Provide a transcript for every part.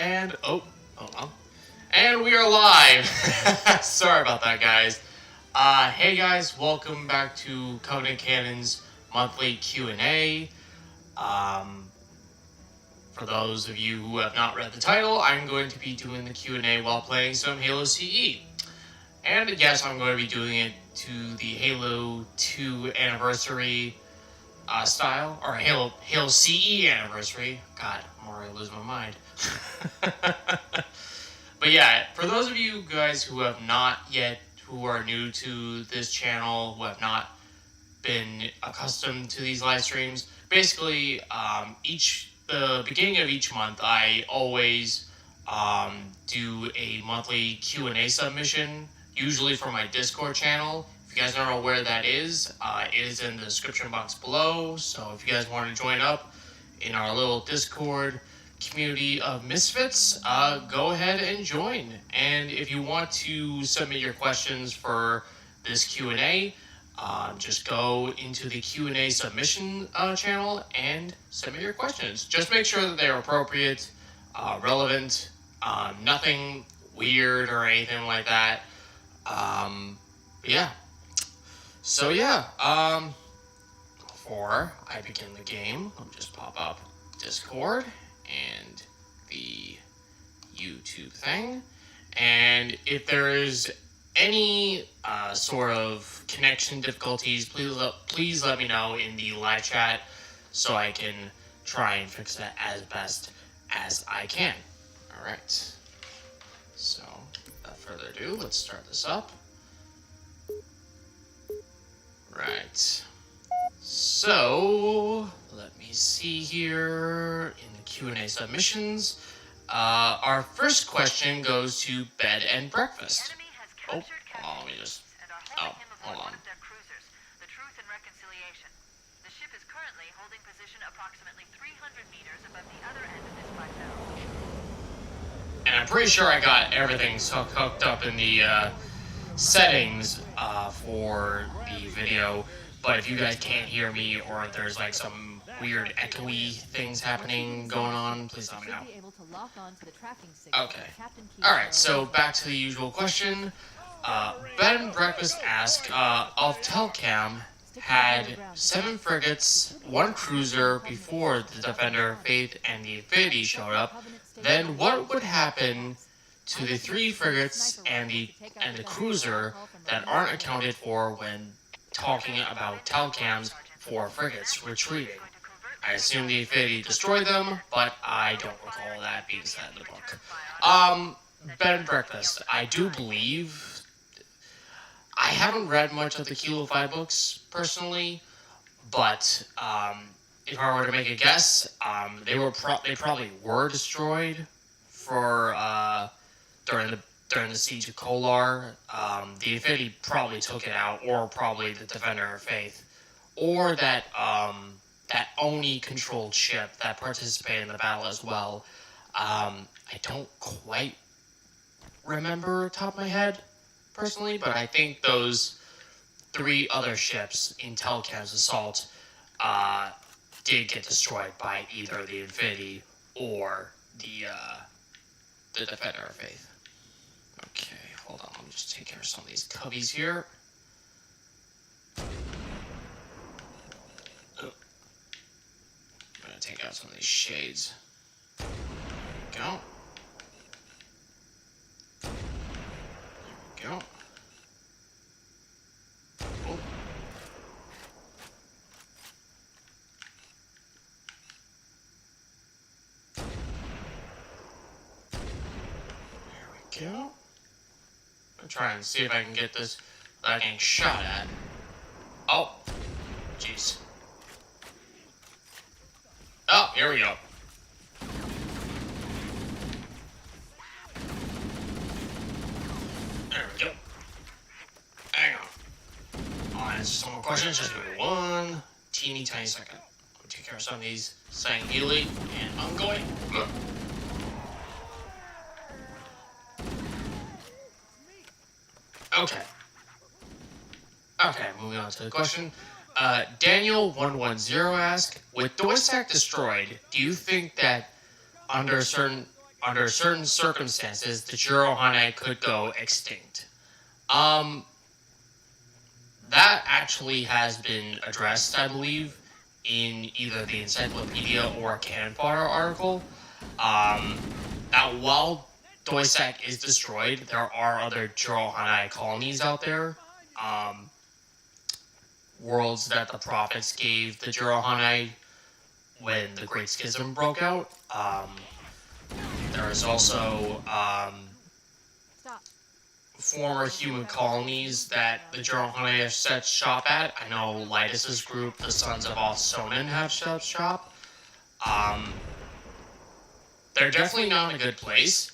And, hold on. And we are live. Sorry about that, guys. Hey guys, welcome back to Covenant Canon's monthly Q&A. For those of you who have not read the title, I'm going to be doing the Q&A while playing some Halo CE. And yes, I'm going to be doing it to the Halo 2 anniversary style, or Halo CE anniversary. God, I'm already losing my mind. But yeah, for those of you guys who have not yet, who are new to this channel, who have not been accustomed to these live streams, basically, the beginning of each month, I always do a monthly Q&A submission, usually from my Discord channel. If you guys don't know where that is, it is in the description box below. So if you guys want to join up in our little Discord community of misfits, go ahead and join. And if you want to submit your questions for this Q&A, just go into the Q&A submission channel and submit your questions. Just make sure that they're appropriate, relevant, nothing weird or anything like that. Yeah. So yeah, before I begin the game, I'll just pop up Discord and the YouTube thing. And if there is any sort of connection difficulties, please let me know in the live chat so I can try and fix that as best as I can. Alright. So, without further ado, let's start this up. Right. So, let me see here in the Q&A submissions. Our first question goes to Bed and Breakfast. Oh, let me just... Oh, hold on. The Truth and Reconciliation. The ship is currently holding position approximately 300 meters above the other end of this plateau. And I'm pretty sure I got everything hooked up in the settings for the video. But if you guys can't hear me, or if there's like some weird echoey things happening going on, please let me know. Okay. Alright, so back to the usual question. Bed and Breakfast asked, of Telcam had 7 frigates, 1 cruiser before the Defender, Faith, and the Infinity showed up. Then what would happen to the 3 frigates and the cruiser that aren't accounted for when talking about Telcam's 4 frigates retreating? I assume the Infinity destroyed them, but I don't recall that being said in the book. Bed and Breakfast, I do believe... I haven't read much of the Kilo 5 books, personally, but if I were to make a guess, they probably were destroyed for during the Siege of Kolar. The Infinity probably took it out, or probably the Defender of Faith, or that Oni-controlled ship that participated in the battle as well. I don't quite remember top of my head, personally, but I think those 3 other ships in Telcam's assault did get destroyed by either the Infinity or the Defender of Faith. Okay, hold on, let me just take care of some of these cubbies here. Oh. I'm gonna take out some of these shades. There we go. Go. Oh. There we go. I'm trying to see if I can get this without getting shot at. Oh, jeez. Oh, here we go. There we go. Hang on. I'll answer some more questions. Just give me one teeny tiny second. I'll take care of some of these Sangheili, and I'm going. Okay. Okay, moving on to the question. Daniel110 asks, with Doisak destroyed, do you think that under certain under certain circumstances, the Jirohane could go extinct. That actually has been addressed, I believe, in either the encyclopedia or a Canon Vodar article. Now, while Doisak is destroyed, there are other Jirohane colonies out there. Worlds that the prophets gave the Jirohane when the Great Schism broke out. There is also former human colonies that the Jirohane have set shop at. I know Lytus's group, the Sons of Alsonen, have set shop. They're definitely not in a good place,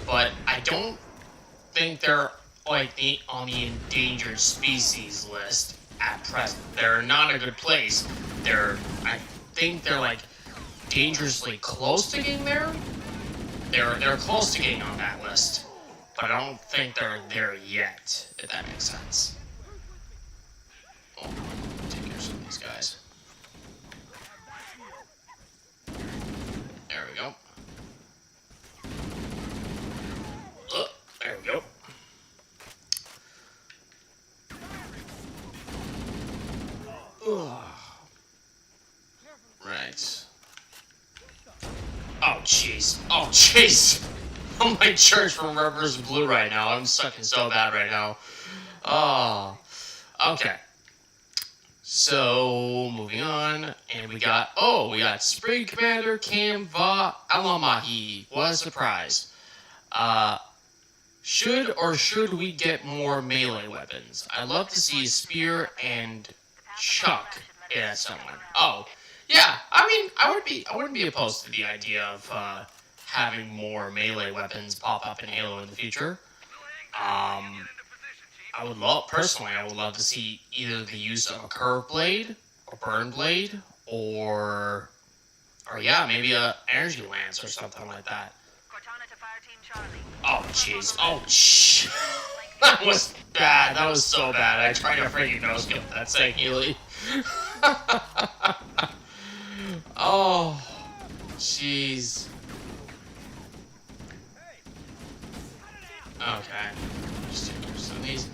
but I don't think they're like on the endangered species list at present. They're not in a good place. I think they're like dangerously close to getting there. They're close to getting on that list, but I don't think they're there yet, if that makes sense. Oh, take care of some of these guys. There we go. There we go. Right. Oh, jeez. Oh, jeez. I'm like Church from Rivers Blue right now. I'm sucking so bad right now. Oh. Okay. So, moving on. And we got Spring Commander Cam Va Alamahi. What a surprise. Should we get more melee weapons? I'd love to see a spear and chuck at someone. Oh, yeah. I mean, I wouldn't be opposed to the idea of having more melee weapons pop up in Halo in the future. I would love to see either the use of a curve blade, a burn blade, or yeah, maybe a energy lance or something like that. Oh, jeez. Oh, shh. That was bad. That was so bad. I tried to freaking no-scope that saying Healy. Oh, jeez. Okay. Just take some of these.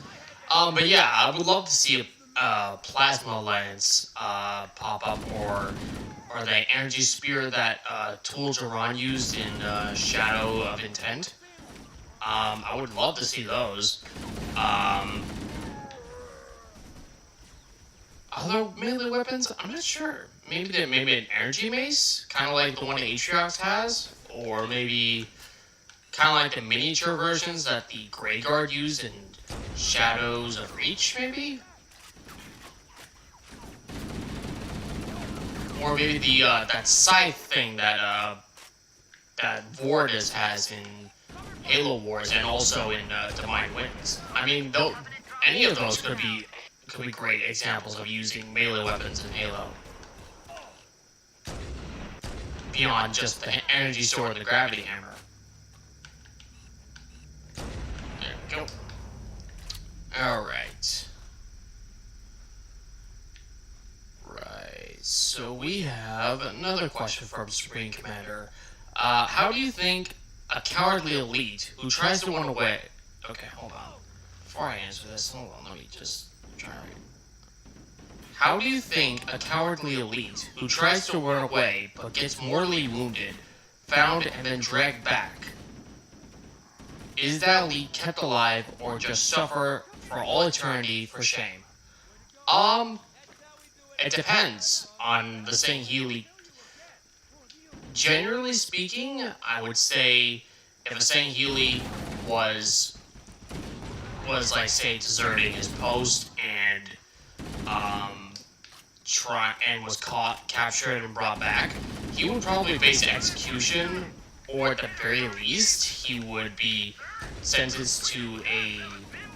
But yeah, I would love to see a plasma lance pop up, or the energy spear that Tool Jaron used in Shadow of Intent. I would love to see those. Other melee weapons? I'm not sure. Maybe an energy mace, kind of like the one Atriox has, or maybe kind of like the miniature versions that the Grey Guard used in Shadows of Reach, maybe. Or maybe the that scythe thing that Vortis has in Halo Wars and also in Divine Winds. I mean, though, any of those could be great examples of using melee weapons in Halo. Beyond just the energy sword and the gravity hammer. There we go. Alright. Right. So we have another question from Supreme Commander. How do you think a cowardly elite who tries to run away... Okay, hold on. Before I answer this, hold on, let me just try to read. How do you think a cowardly elite who tries to run away but gets mortally wounded, found and then dragged back, is that elite kept alive or just suffer for all eternity for shame? It depends on the Sangheili. Generally speaking, I would say if a Sangheili was like, say, deserting his post and was captured and brought back, he would probably face execution, or at the very least, he would be sentenced to a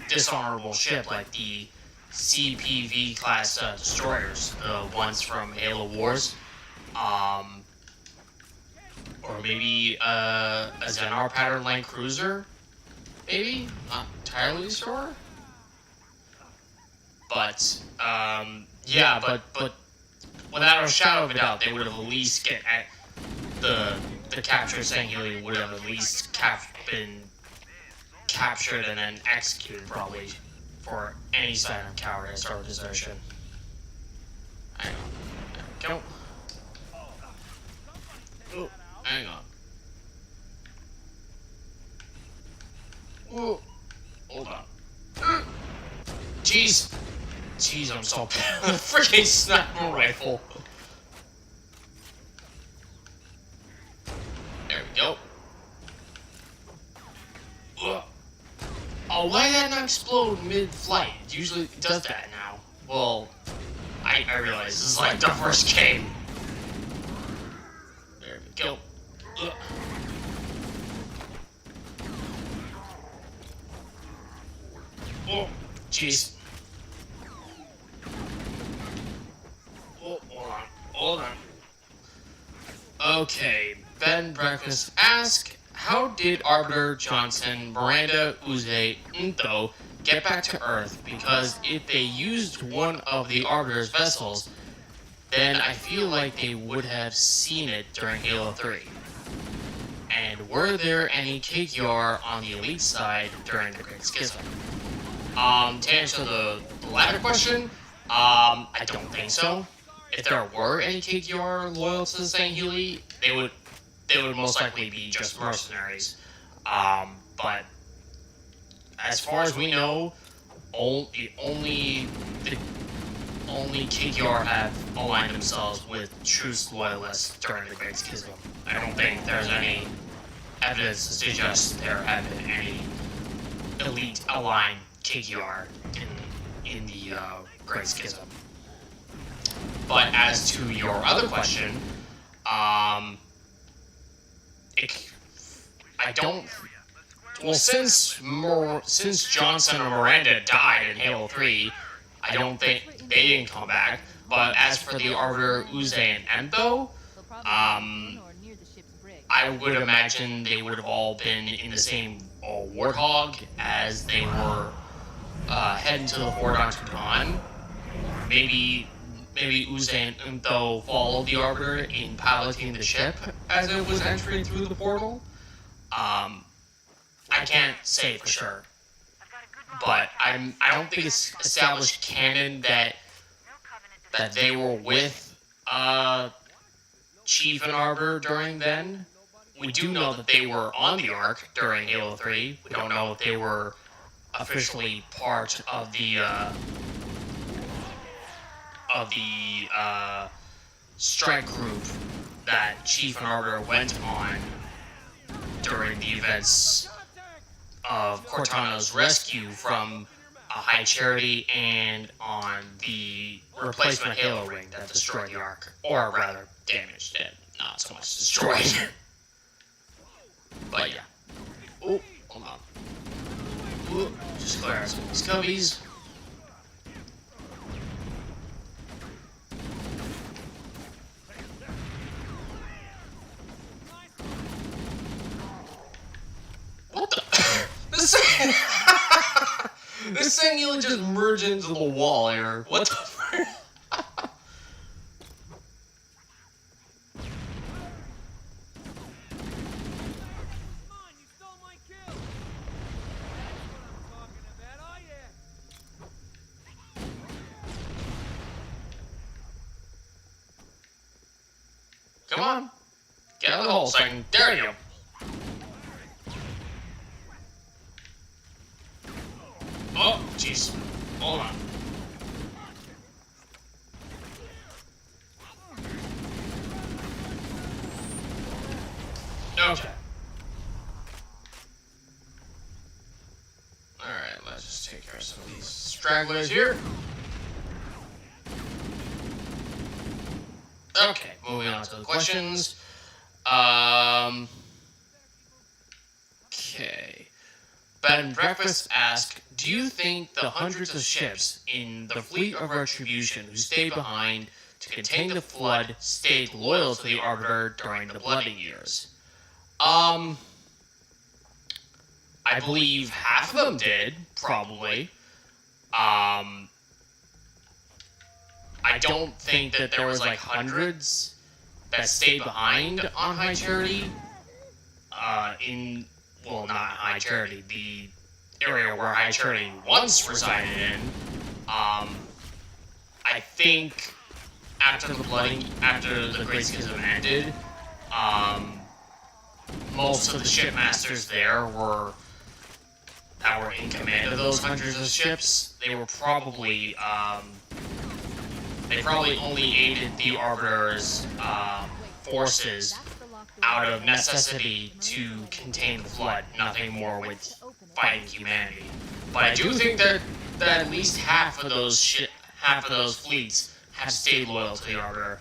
dishonorable ship like the CPV class destroyers, the ones from Halo Wars, or maybe a Xenar pattern line cruiser, maybe, not entirely sure. But yeah, but without a shadow of a doubt, they would have at least get at the the captured Sangheili would have at least been captured and then executed, probably, for any sign of cowardice or desertion. Hang on. There we go. Oh, hang on. Whoa. Hold on. Jeez. Jeez, I'm so bad. Freaking sniper rifle. There we go. Oh, why did that not explode mid-flight? Usually it does that now. Well, I realize this is like the first game. There we go. Oh, jeez. Oh, hold on. Okay, Bed and Breakfast ask, how did Arbiter, Johnson, Miranda, Uze, Nto get back to Earth? Because if they used one of the Arbiter's vessels, then I feel like they would have seen it during Halo 3. And were there any KGR on the Elite side during the Great Schism? To answer the latter question, I don't think so. If there were any KGR loyal to the Sangheili, they would most likely be just mercenaries. But as far as we know, the only KGR have aligned themselves with Truce loyalists during the Great Schism. I don't think there's any evidence to suggest there have been any elite aligned KGR in the Great Schism. But as to your other question, I don't. Well, since Johnson and Miranda died in Halo 3, I don't think they didn't come back. But as for the Arbiter, Uze, and Nto, I would imagine they would have all been in the same Warthog as they were heading to the Horde on Tucson. Maybe Uze and Nto followed the Arbiter in piloting the ship as it was entering through the portal. I can't say for sure, but I don't think it's established canon that they were with Chief and Arbiter during then. We do know that they were on the Ark during Halo 3. We don't know if they were officially part of the strike group that Chief and Arbiter went on during the events of Cortana's rescue from a High Charity and on the replacement Halo ring that destroyed the Ark. Or rather, damaged it. Not so much destroyed. But yeah. Oh, hold on. Ooh, just clear out some of these cubbies. What the? This thing you just merge into the wall here. What the frick? Come on. Get out of the hole so I can dare you. Oh, jeez. Hold on. Okay. Alright, let's just take care of some of these stragglers here. Okay, moving on to the questions. Okay. Bed and Breakfast ask, do you think the hundreds of ships in the Fleet of Retribution who stayed behind to contain the Flood stayed loyal to the Arbiter during the Bloody Years? I believe half of them did, probably. I don't think that there was like hundreds that stayed behind on High Charity. not High Charity, the area where High Charity once resided in. I think after the flooding, after the Great Schism ended, most of the shipmasters there that were in command of those hundreds of ships, they probably only aided the Arbiter's forces out of necessity to contain the flood, nothing more with fighting humanity. But I do think that at least half of those fleets have stayed loyal to the Arbiter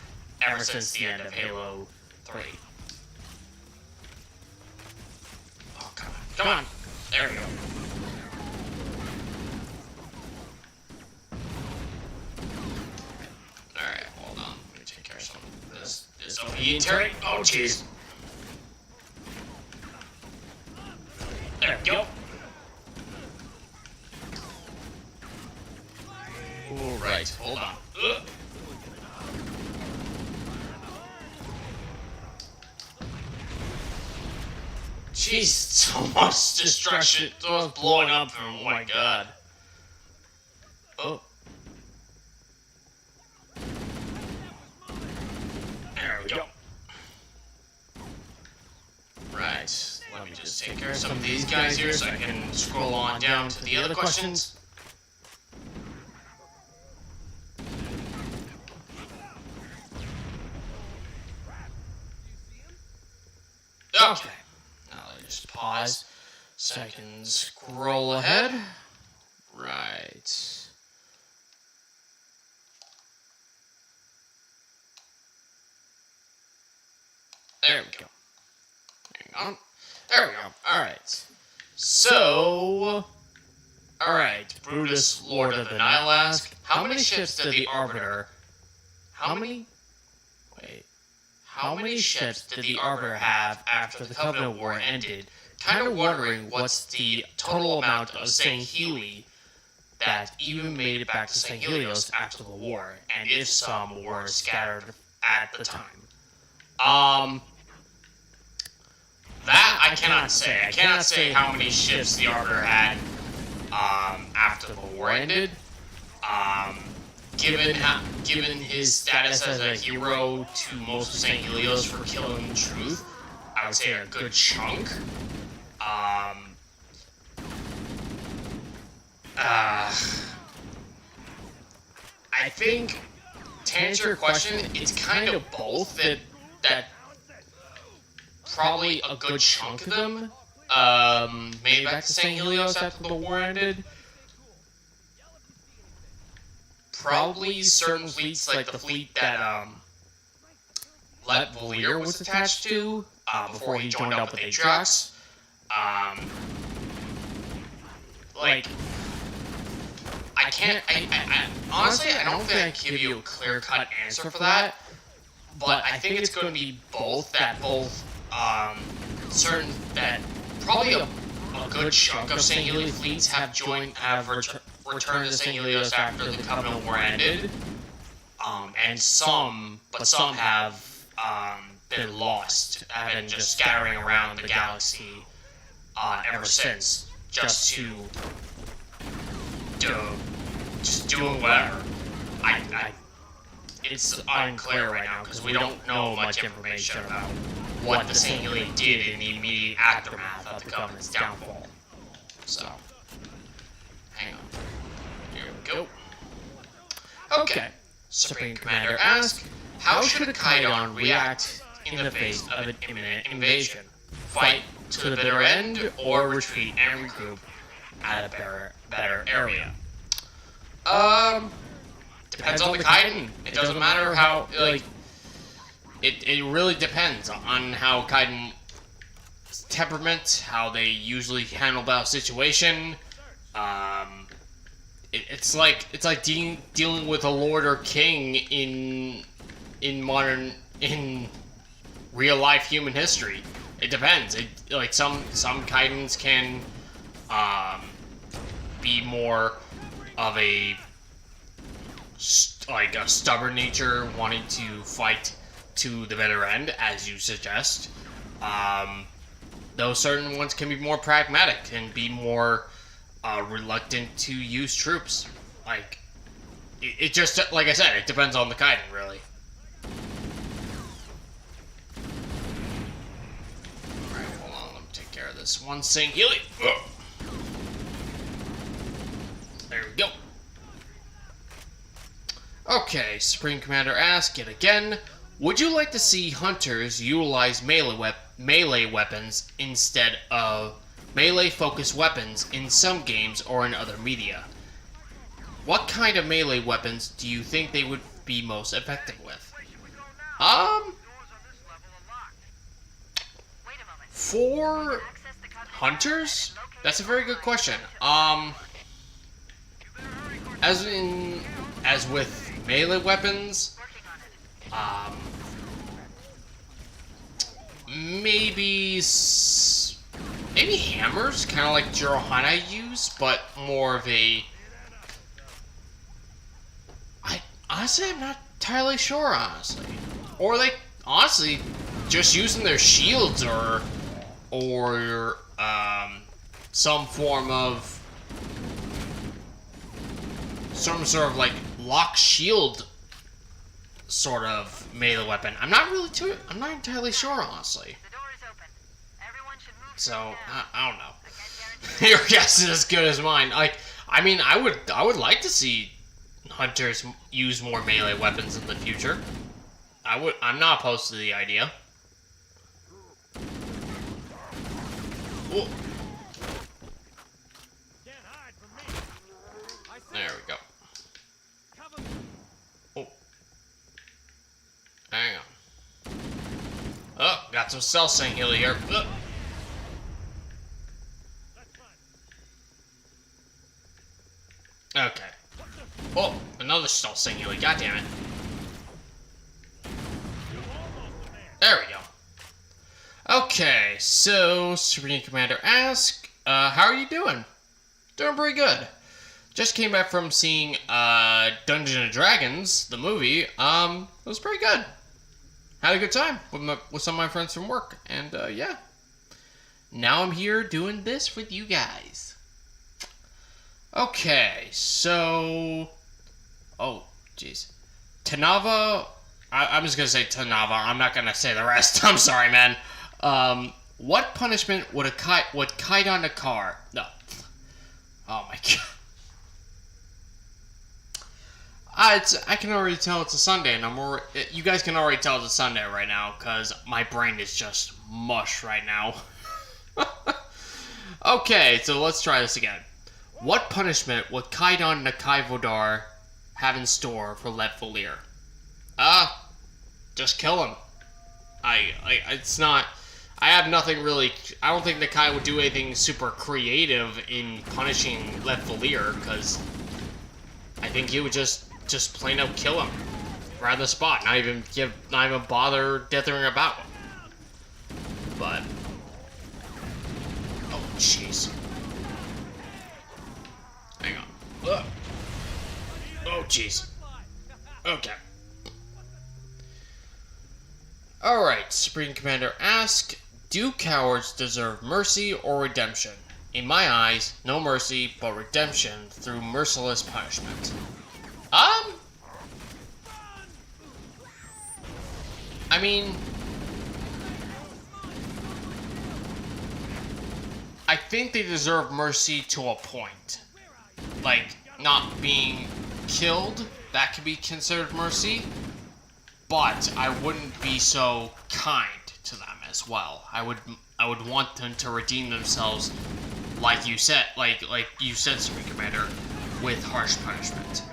ever since the end of Halo 3. Oh, come on. There we go. Alright, hold on. Let me take care of some of this. This obedient Terry. Oh, jeez. There we go. Alright, hold on. Ugh. Jeez, so much destruction. So much blowing up. Oh my god. Oh. There we go. Right. Let me just take care of some of these guys here so I can scroll on down to the other questions. Okay. Now let me just pause so I can scroll ahead. Right. There we go. Hang on. There we go. Alright. So... Alright, Brutus, Lord of the Nile asks, how many ships did the Arbiter... How many ships did the Arbiter have after the Covenant War ended? Kind of wondering what's the total amount of Sangheli that even made it back to St. Helios after the war, and if some were scattered at the time. That I cannot say. I cannot say how many ships the Arbiter had after the war ended. Given his status as a hero to most of St. Helios for killing the truth, I would say a good chunk. I think, to answer your question, it's kind of both. That probably a good chunk of them made it back to St. Helios after the war ended. Probably certain fleets, like the fleet that Let Valir was attached to before he joined up with Atriox. Honestly, I don't think I can give you a clear-cut answer for that, but I think it's going to be both, probably a good chunk of St. Helios fleets have returned to St. Helios after the Covenant War ended, and some have been lost, have been just scattering around the galaxy ever since, just doing whatever. It's unclear right now because we don't know much information about what the St. Helios did in the immediate aftermath of the Covenant's downfall. So, hang on. Here we go. Okay. Supreme Commander asks, how should a Kaidan react in the face of an imminent invasion? Fight to the bitter end, or retreat and regroup at a better area? Depends on the Kaidan. It doesn't matter how, it really depends on how Kaidan's temperament, how they usually handle that situation. It's like dealing with a lord or king in real life human history. It depends. Some Kaidans can be more of a stubborn nature, wanting to fight to the bitter end, as you suggest. Those certain ones can be more pragmatic and be more reluctant to use troops. Like, it just, like I said, it depends on the Kaiden, really. Alright, hold on, let me take care of this one singularly. There we go. Okay, Supreme Commander asks yet again, would you like to see hunters utilize melee weapons instead of melee-focused weapons in some games or in other media? What kind of melee weapons do you think they would be most effective with? For hunters? That's a very good question. As with melee weapons, maybe hammers, kind of like Jirohana use, but more of a. Honestly, I'm not entirely sure. Honestly, or like honestly, just using their shields or some form of some sort of like lock shield sort of melee weapon. I'm not entirely sure, honestly. So I don't know. Your guess is as good as mine. Like, I mean, I would like to see hunters use more melee weapons in the future. I'm not opposed to the idea. Whoa. There we go. Oh. Hang on. Oh, got some stealth singular here. Okay. Oh, another stealth singular. God damn it. There we go. Okay, so Supreme Commander asks, how are you doing? Doing pretty good. Just came back from seeing Dungeons and Dragons, the movie. It was pretty good. Had a good time with some of my friends from work, and yeah. Now I'm here doing this with you guys. Okay, so oh jeez, Tanava. I'm just gonna say Tanava. I'm not gonna say the rest. I'm sorry, man. What punishment would Kaidan Nakar? No. Oh my god. I can already tell it's a Sunday, and you guys can already tell it's a Sunday right now, because my brain is just mush right now. Okay, so let's try this again. What punishment would Kaidan Nakai Vodar have in store for Let Valir? Just kill him. It's not. I have nothing really. I don't think Nakai would do anything super creative in punishing Let Valir, because I think he would just plain out kill him right on the spot, not even bother dithering about him. But oh jeez, hang on. Ugh. Oh jeez. Okay. All right. Supreme Commander asks, do cowards deserve mercy or redemption? In my eyes, no mercy, but redemption through merciless punishment. I mean, I think they deserve mercy to a point. Like, not being killed, that could be considered mercy, but I wouldn't be so kind to them as well. I would want them to redeem themselves, like you said, like you said, Supreme Commander, with harsh punishment.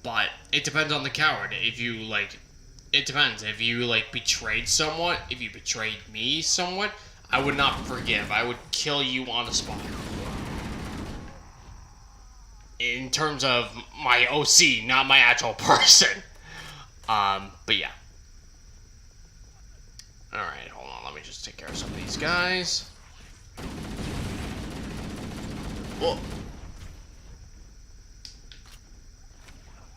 But it depends on the coward. If you it depends. If you betrayed someone, if you betrayed me somewhat, I would not forgive. I would kill you on the spot. In terms of my OC, not my actual person. But yeah. Alright, hold on. Let me just take care of some of these guys. Whoa.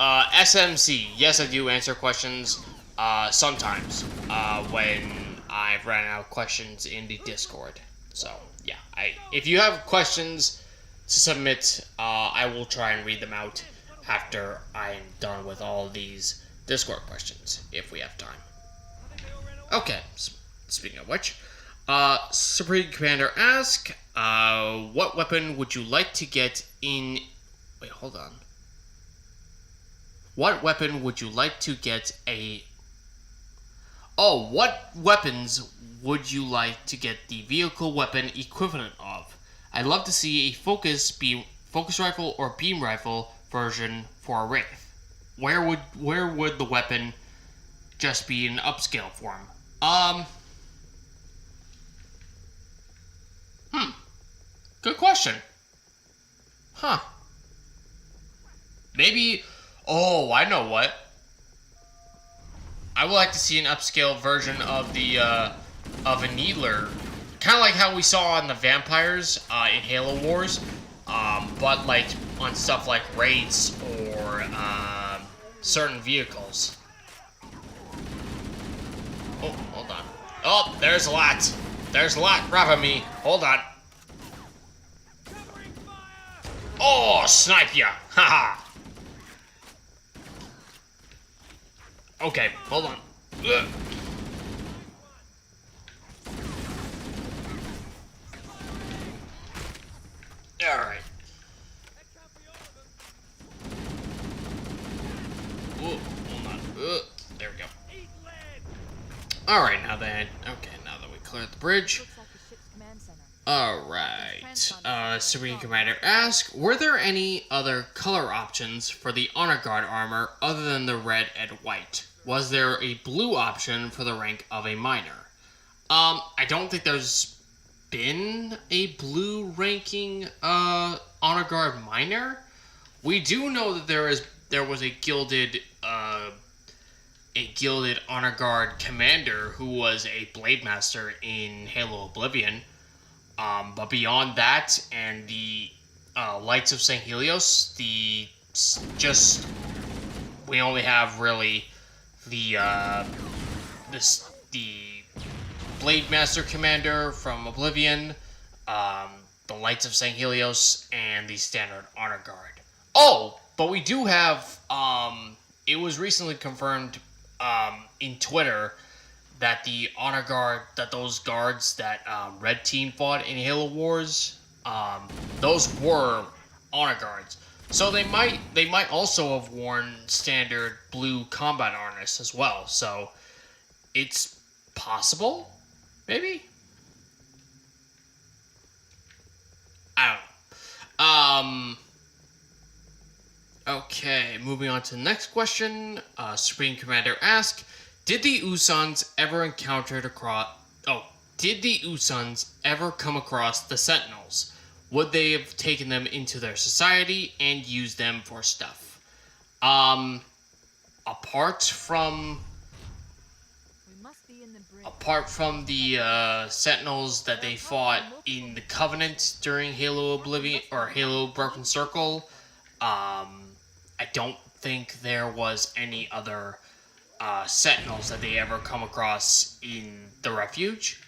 SMC. Yes, I do answer questions sometimes when I've ran out of questions in the Discord. So yeah, if you have questions to submit, I will try and read them out after I am done with all of these Discord questions, if we have time. Okay, speaking of which, Supreme Commander asks, what weapon would you like to get in... Wait, hold on. What weapon would you like to get a... Oh, what weapons would you like to get the vehicle weapon equivalent of? I'd love to see a focus rifle or beam rifle version for a Wraith. Where would the weapon just be in upscale form? Good question. Huh. Maybe... Oh, I know what. I would like to see an upscale version of the, of a Needler. Kind of like how we saw on the Vampires, in Halo Wars. But, like, on stuff like Wraiths or, certain vehicles. Oh, hold on. Oh, there's a lot. There's a lot grabbing me. Hold on. Oh, snipe ya! Haha! Okay, hold on. Ugh. Alright. Hold on. There we go. Alright, now that we cleared the bridge. Alright. Supreme Commander asks, were there any other color options for the Honor Guard armor other than the red and white? Was there a blue option for the rank of a minor? I don't think there's been a blue ranking Honor Guard minor. We do know that there was a gilded Honor Guard commander who was a Blade Master in Halo Oblivion. But beyond that, and the Lights of St. Helios, we only have really the Blade Master Commander from Oblivion, the Lights of St. Helios, and the standard Honor Guard. Oh, but we do have, it was recently confirmed in Twitter that the Honor Guard, that those guards that Red Team fought in Halo Wars, those were Honor Guards. So they might also have worn standard blue combat harness as well. So it's possible, maybe. I don't know. Okay, moving on to the next question. Supreme Commander asks, did the Usans ever come across the Sentinels? Would they have taken them into their society and used them for stuff? Apart from the Sentinels that they fought in the Covenant during Halo Oblivion or Halo Broken Circle, I don't think there was any other Sentinels that they ever come across in the Refuge.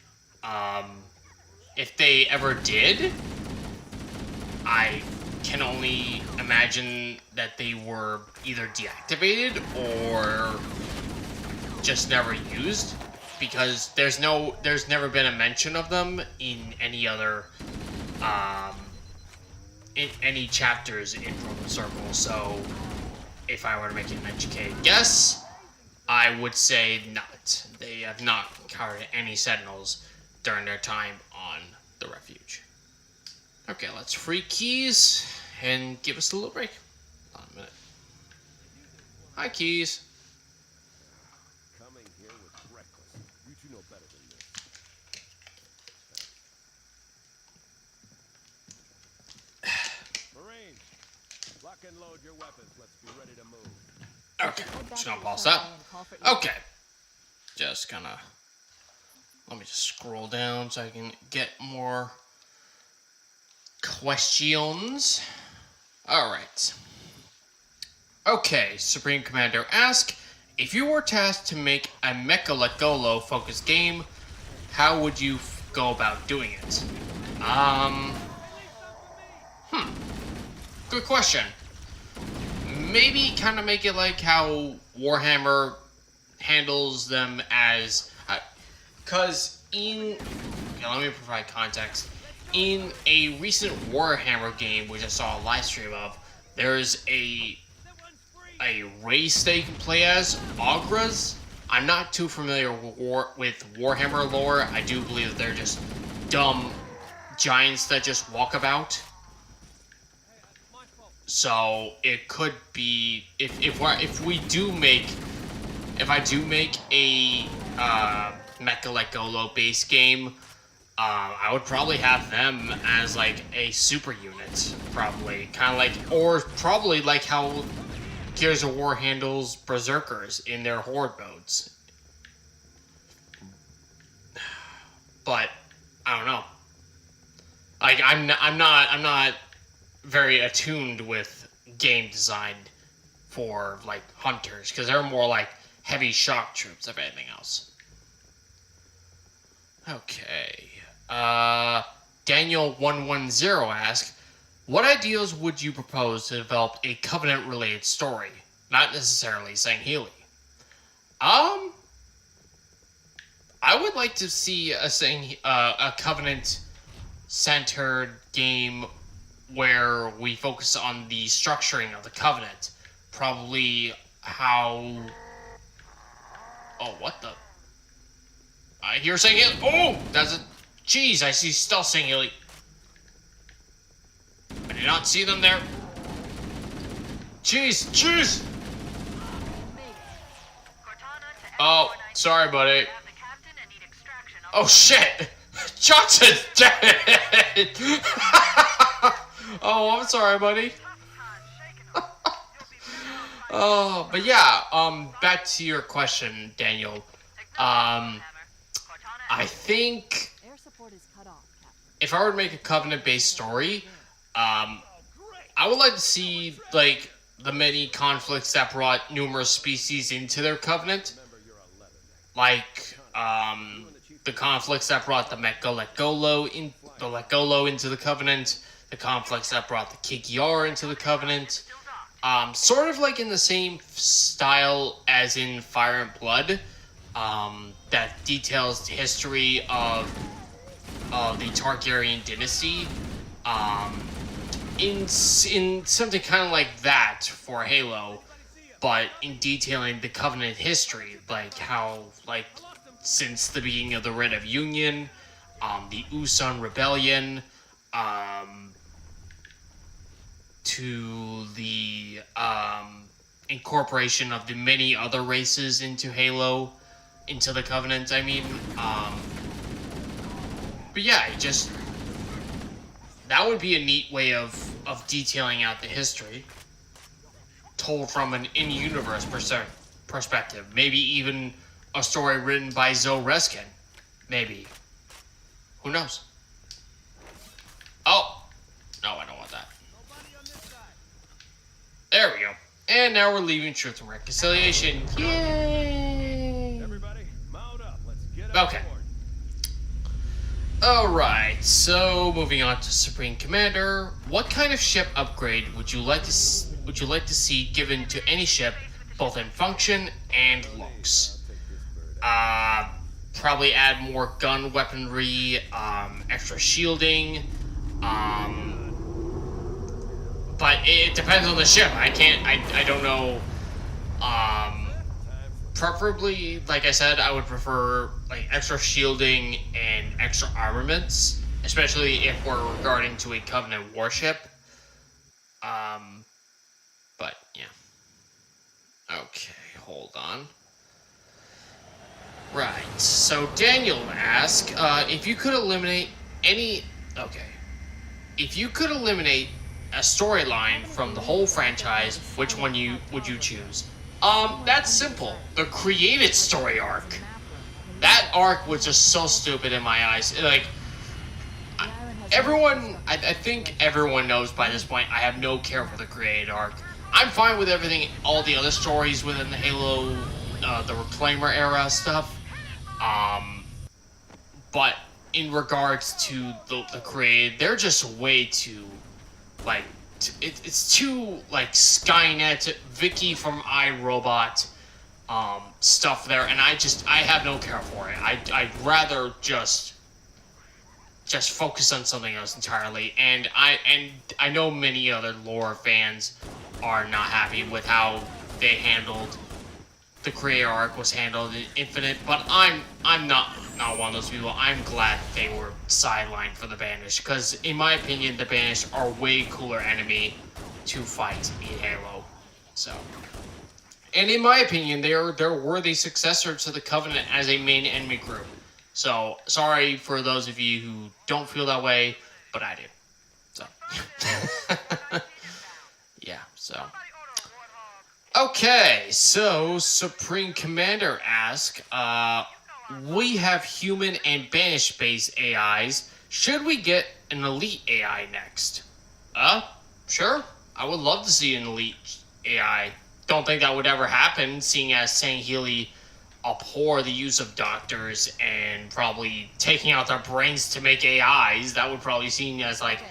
If they ever did, I can only imagine that they were either deactivated or just never used, because there's never been a mention of them in any other in any chapters in Broken Circle. So if I were to make an educated guess, I would say not. They have not encountered any Sentinels during their time on the Refuge. Okay, let's free keys and give us a little break. Hold on a minute. Hi, keys. Coming here with reckless. You two know better than this. Marines, lock and load your weapons. Let's be ready to move. Okay, just gonna pause that. Okay. Just gonna... Let me just scroll down so I can get more questions. Alright. Okay, Supreme Commander asks, if you were tasked to make a Mecha Let Go focused game, how would you go about doing it? Good question. Maybe kind of make it like how Warhammer handles them as... Because in... Okay, let me provide context. In a recent Warhammer game, which I saw a live stream of, there's a race they can play as, Ogres. I'm not too familiar with Warhammer lore. I do believe that they're just dumb giants that just walk about. So it could be if I do make a Mecha Let Go based game, I would probably have them as like a super unit, probably kind of like, or probably like how Gears of War handles Berserkers in their horde modes. But I don't know. Like I'm not very attuned with game design for like hunters, because they're more like heavy shock troops if anything else. Okay. Daniel110 asks, what ideas would you propose to develop a Covenant related story? Not necessarily Sangheili. I would like to see a Covenant centered game where we focus on the structuring of the Covenant. Probably how... Oh, what the... I hear Sangheili. Oh! That's a... Jeez, I see stealth Sangheili. I did not see them there. Jeez! Oh, sorry, buddy. Oh, shit! Johnson's dead! Oh, I'm sorry, buddy. Oh, but yeah, back to your question, Daniel. I think if I were to make a Covenant-based story, I would like to see, like, the many conflicts that brought numerous species into their Covenant. Like, the conflicts that brought the Mecha Let Go into the Covenant, the conflicts that brought the Kikiar into the Covenant, sort of like in the same style as in Fire and Blood, that details the history of the Targaryen dynasty, in something kind of like that for Halo, but in detailing the Covenant history, like how, like, since the beginning of the Writ of Union, the Usun Rebellion, to the incorporation of the many other races into Halo, into the Covenant, I mean. But yeah, that would be a neat way of detailing out the history, told from an in-universe perspective. Maybe even a story written by Zoe Reskin. Maybe. Who knows? Oh! No, I don't want that. There we go. And now we're leaving Truth and Reconciliation. Yay! Everybody, mount up. Let's get Okay. Alright, so moving on to Supreme Commander. What kind of ship upgrade would you like to see given to any ship, both in function and looks? Probably add more gun weaponry, extra shielding, but it depends on the ship. I don't know. Preferably, like I said, I would prefer like extra shielding and extra armaments, especially if we're regarding to a Covenant warship. But yeah. Okay, hold on. Right. So Daniel asked, if you could eliminate any. Okay. If you could eliminate a storyline from the whole franchise, which one would you choose? That's simple. The created story arc. That arc was just so stupid in my eyes. Like, everyone, I think everyone knows by this point, I have no care for the created arc. I'm fine with everything, all the other stories within the Halo the Reclaimer era stuff. But in regards to the created, they're just way too, like, it's too, like, Skynet, Vicky from iRobot, stuff there, and I have no care for it. I'd rather just focus on something else entirely, and I know many other lore fans are not happy with how they handled the creator arc was handled in Infinite, but I'm not one of those people. I'm glad they were sidelined for the Banished, because in my opinion, the Banished are way cooler enemy to fight in Halo. So, and in my opinion, they're worthy successor to the Covenant as a main enemy group. So, sorry for those of you who don't feel that way, but I do. So, yeah, so. Okay, so Supreme Commander asks, we have human and Banished-based AIs. Should we get an Elite AI next? Sure. I would love to see an Elite AI. Don't think that would ever happen, seeing as Sangheili abhor the use of doctors and probably taking out their brains to make AIs. That would probably be seen as, like,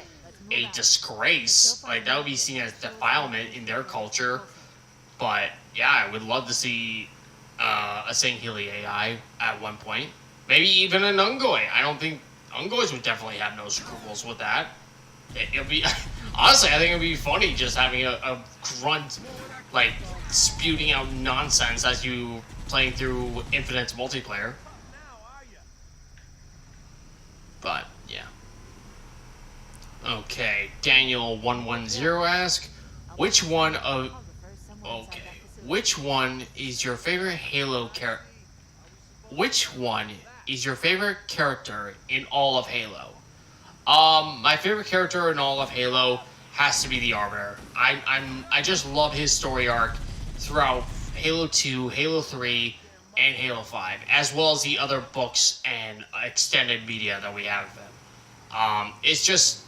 a disgrace. Like, that would be seen as defilement in their culture. But, yeah, I would love to see a Sangheili AI at one point. Maybe even an Ungoi. I don't think... Ungois would definitely have no scruples with that. It'll be... Honestly, I think it'd be funny just having a grunt, like, spewing out nonsense as you playing through Infinite's multiplayer. But, yeah. Okay, Daniel110 asks, which one is your favorite Halo character? Which one is your favorite character in all of Halo? My favorite character in all of Halo has to be the Arbiter. I just love his story arc throughout Halo 2, Halo 3, and Halo 5, as well as the other books and extended media that we have of him. It's just,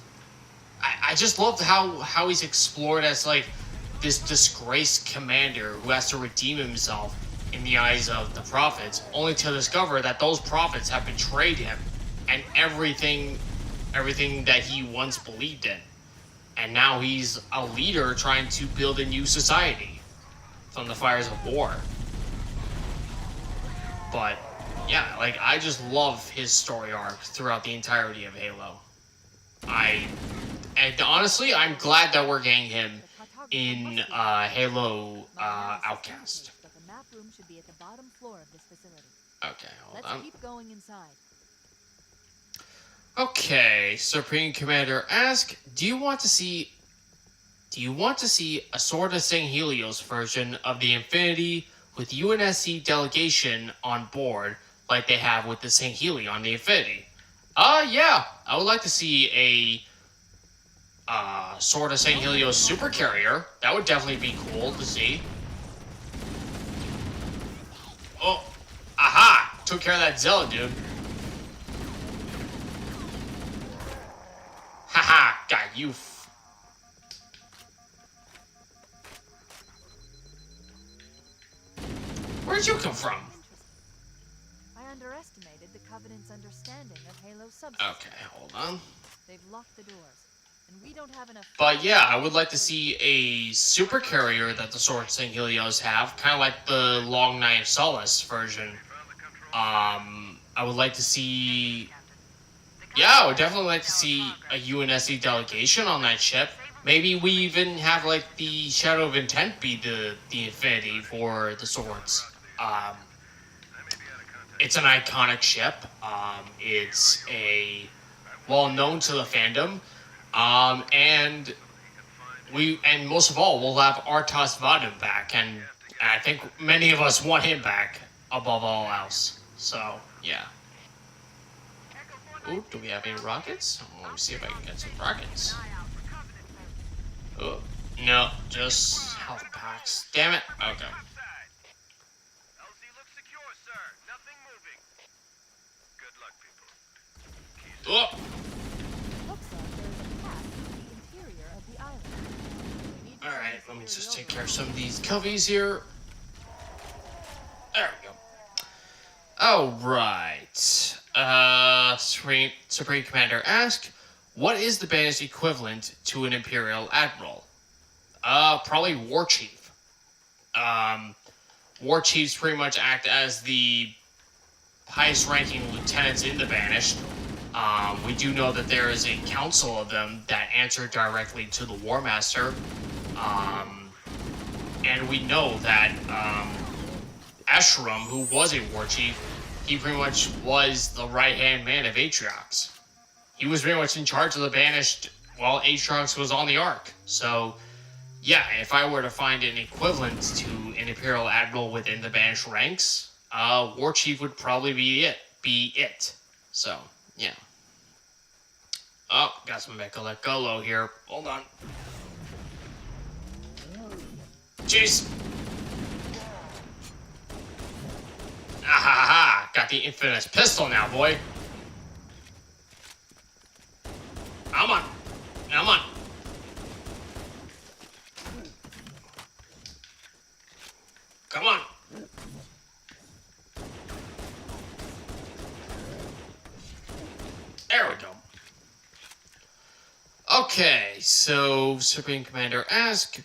I just love how he's explored as, like, this disgraced commander who has to redeem himself in the eyes of the prophets, only to discover that those prophets have betrayed him and everything that he once believed in. And now he's a leader trying to build a new society from the fires of war. But, yeah, like, I just love his story arc throughout the entirety of Halo. And honestly, I'm glad that we're getting him in Halo Outcast. The map room should be at the bottom floor of this facility. Okay, hold on. Let's keep going inside. Okay, Supreme Commander asks, do you want to see a sort of Sanghelios version of the Infinity with UNSC delegation on board like they have with the Sangheli on the Infinity? Yeah, I would like to see a sort of Sanghelios super carrier. That would definitely be cool to see. Oh, aha! Took care of that Zealot, dude. Haha, got you. Where'd you come from? I underestimated the Covenant's understanding of Halo subsystems. Okay, hold on. They've locked the doors, and we don't have enough. But yeah, I would like to see a super carrier that the Sword Sanghelios have, kind of like the Long Night of Solace version. I would like to see... Yeah, I would definitely like to see a UNSC delegation on that ship. Maybe we even have, like, the Shadow of Intent be the Infinity for the Swords. It's an iconic ship. It's well known to the fandom. And most of all, we'll have Artas Vadim back, and I think many of us want him back above all else. So, yeah. Ooh, do we have any rockets? Let me see if I can get some rockets. Oh, no, just health packs. Damn it. Okay. Oh. Looks like there's a path to the interior of the island. We need to Alright, find let me just security take care of some of these coveys here. Alright. Supreme Commander asked, what is the banished equivalent to an Imperial Admiral? Probably War Chief. War Chiefs pretty much act as the highest ranking lieutenants in the Banished. We do know that there is a council of them that answer directly to the War Master. And we know that Escharum, who was a war chief, he pretty much was the right-hand man of Atriox. He was pretty much in charge of the Banished while Atriox was on the Ark. So, yeah, if I were to find an equivalent to an Imperial Admiral within the Banished ranks, War Chief would probably be it. So, yeah. Oh, got some Mecha Golo here. Hold on. Jeez. Ah, got the Infinite Pistol now, boy. Come on. Come on. Come on. There we go. Okay, so Supreme Commander asked,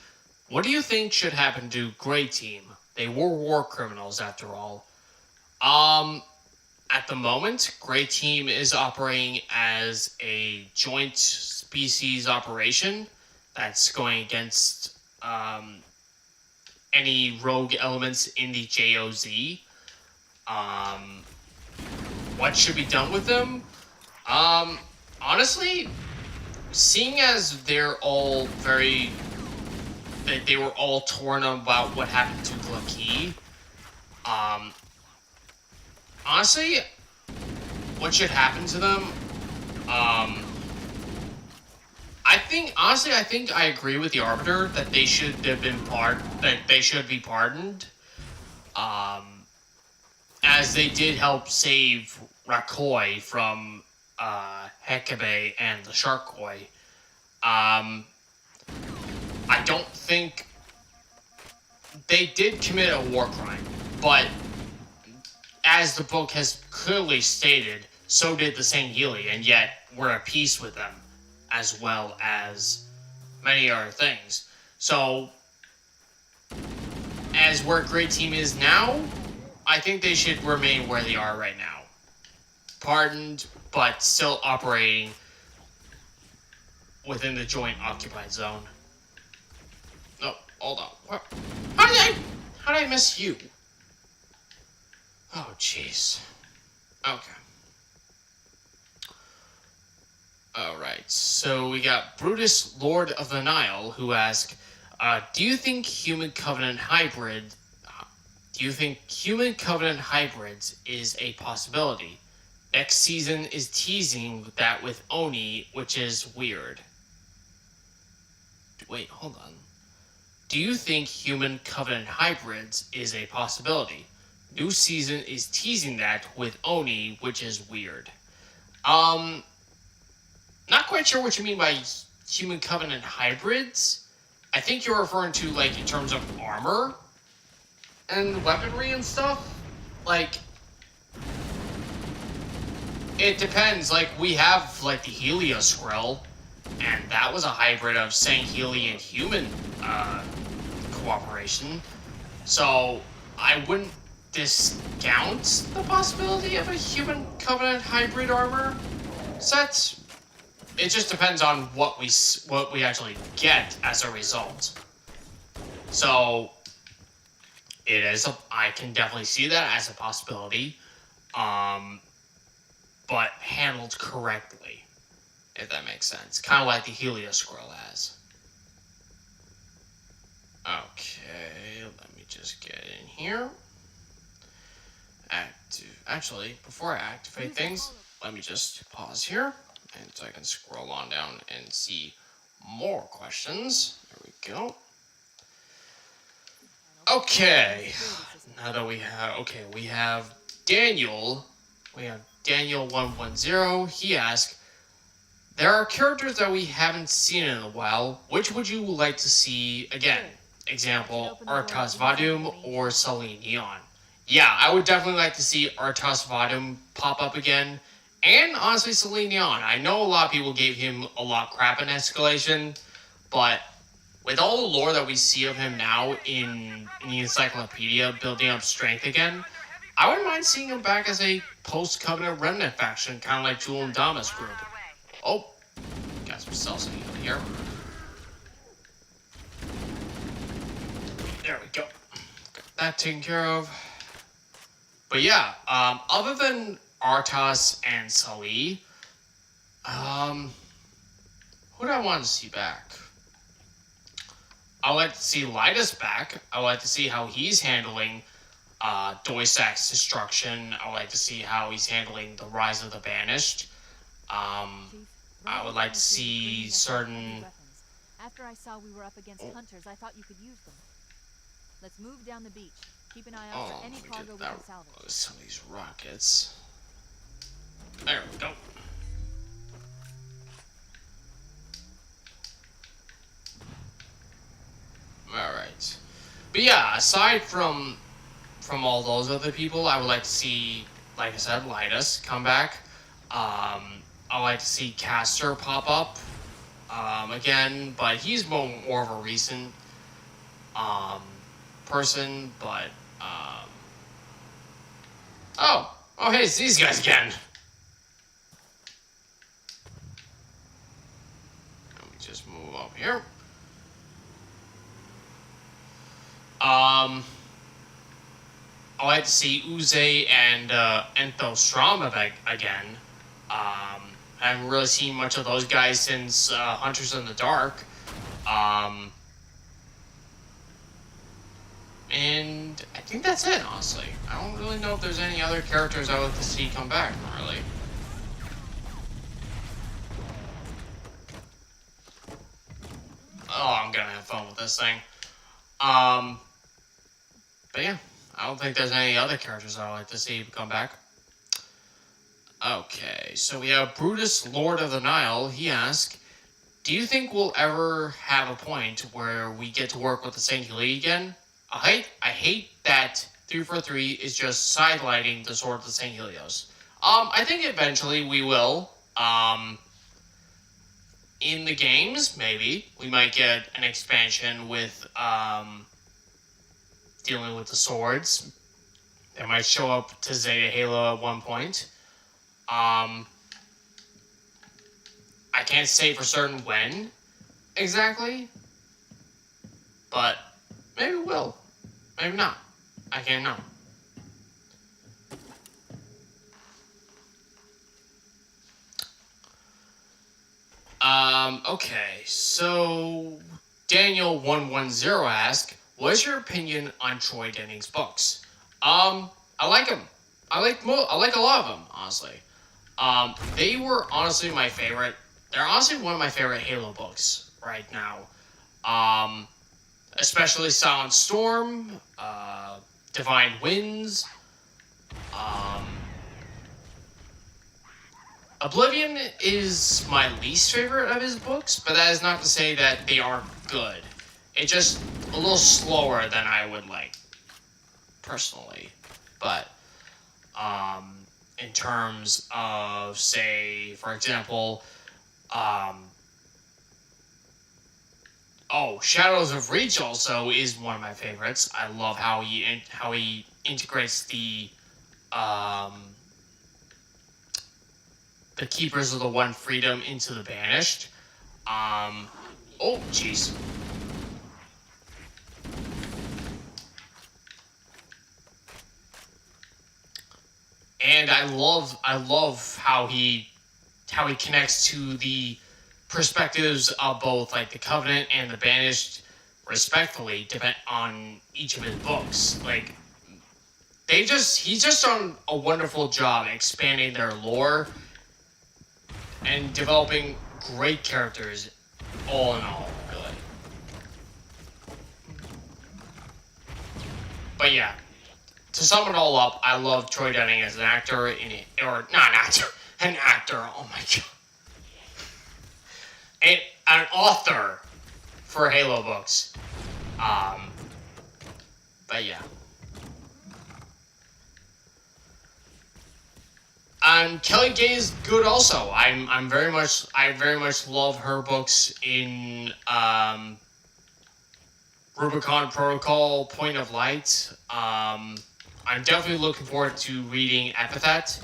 what do you think should happen to Grey Team? They were war criminals after all. At the moment, Grey Team is operating as a joint species operation that's going against any rogue elements in the JOZ. What should be done with them? Honestly, seeing as they're all they were all torn about what happened to Glaki, honestly, what should happen to them? I think I agree with the Arbiter that they should have been they should be pardoned. As they did help save Rakoi from Hekebe and the Sharkoi. I don't think they did commit a war crime, but as the book has clearly stated, so did the Sangheili, and yet we're at peace with them, as well as many other things. So, as where Grey Team is now, I think they should remain where they are right now. Pardoned, but still operating within the joint occupied zone. No, hold on. What? How did I miss you? Oh, jeez. Okay. Alright, so we got Brutus, Lord of the Nile, who asked, do you think human Covenant hybrids is a possibility? Next season is teasing that with Oni, which is weird. Wait, hold on. Do you think human Covenant hybrids is a possibility? New season is teasing that with Oni, which is weird. Not quite sure what you mean by human Covenant hybrids. I think you're referring to, like, in terms of armor and weaponry and stuff. Like, it depends. Like, we have, like, the Helioskrell, and that was a hybrid of Sangheili and human cooperation. So, I wouldn't discount the possibility of a human Covenant hybrid armor set. It just depends on what we actually get as a result. So, I can definitely see that as a possibility, but handled correctly, if that makes sense. Kind of like the Helioskrell has. Okay, let me just get in here. Actually, before I activate things, let me just pause here, and so I can scroll on down and see more questions. There we go. Okay, now that we have Daniel. We have Daniel110. He asked, there are characters that we haven't seen in a while. Which would you like to see again? Example, Arkas Vadum or Celine Neon. yeah, I would definitely like to see Artas Vadum pop up again. And honestly, Celine Dion. I know a lot of people gave him a lot of crap in Escalation, but with all the lore that we see of him now in the Encyclopedia building up strength again, I wouldn't mind seeing him back as a post-Covenant Remnant faction, kind of like Jewel and Damas group. Oh, got some salsa over here. There we go. Got that taken care of. But yeah, other than Artas and Sully, who do I want to see back? I would like to see Lytus back. I would like to see how he's handling Doisak's destruction. I would like to see how he's handling the Rise of the Banished. I would like to see certain... After I saw we were up against hunters, I thought you could use them. Let's move down the beach. Keep an eye out for any cargo we can salvage. Some of these rockets. There we go. Alright. But yeah, aside from all those other people, I would like to see, like I said, Lytus come back. I would like to see Castor pop up again, but he's more of a recent person, but oh hey, it's these guys again. Let me just move up here. I like to see Uze and Enthostrom again. I haven't really seen much of those guys since Hunters in the Dark. And I think that's it, honestly. I don't really know if there's any other characters I would like to see come back, really. Oh, I'm gonna have fun with this thing. But yeah, I don't think there's any other characters I would like to see come back. Okay, so we have Brutus, Lord of the Nile. He asks, do you think we'll ever have a point where we get to work with the Saint League again? I hate that 343 is just sidelighting the Sword of the St. Helios. I think eventually we will. In the games, maybe. We might get an expansion with, dealing with the swords. They might show up to Zeta Halo at one point. I can't say for certain when exactly, but maybe we will. Maybe not. I can't know. Okay, so Daniel110 asks, what is your opinion on Troy Denning's books? I like them. I like a lot of them, honestly. They were honestly my favorite. They're honestly one of my favorite Halo books right now. Especially Silent Storm, Divine Winds, Oblivion is my least favorite of his books, but that is not to say that they aren't good. It's just a little slower than I would like, personally. But, in terms of, say, for example, Shadows of Reach also is one of my favorites. I love how he integrates the Keepers of the One Freedom into the Banished. Oh, jeez. And I love how he connects to the perspectives of both like the Covenant and the Banished, respectfully, depend on each of his books. Like he's just done a wonderful job expanding their lore and developing great characters, all in all, really. But yeah, to sum it all up, I love Troy Denning as an actor, an actor, oh my god. An author for Halo books. But yeah. And Kelly Gay is good also. I very much love her books in Rubicon Protocol, Point of Light. I'm definitely looking forward to reading Epithet.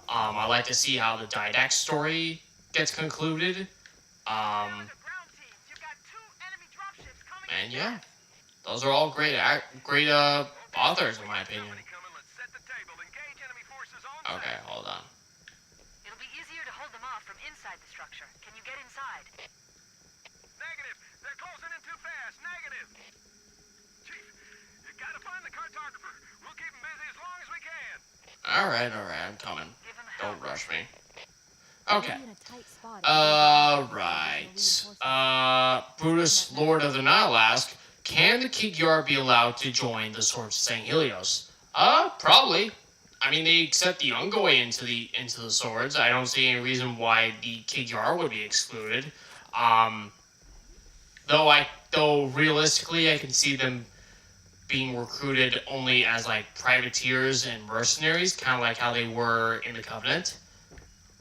I like to see how the Didact story gets concluded. And yeah, those are all great authors in my opinion. Okay, hold on. It'll be easier to hold them off from inside the structure. Can you get inside? Negative. They're closing in too fast. Negative. Chief, you gotta find the cartographer. We'll keep him busy as long as we can. Alright, I'm coming. Don't rush me. Okay. Maybe in a tight spot, Right. Brutus, Lord of the Nile asks, can the Kigyar be allowed to join the Swords of St. Helios? Probably. I mean, they accept the Ungoi into the swords. I don't see any reason why the Kigyar would be excluded. Though realistically, I can see them being recruited only as like privateers and mercenaries, kind of like how they were in the Covenant.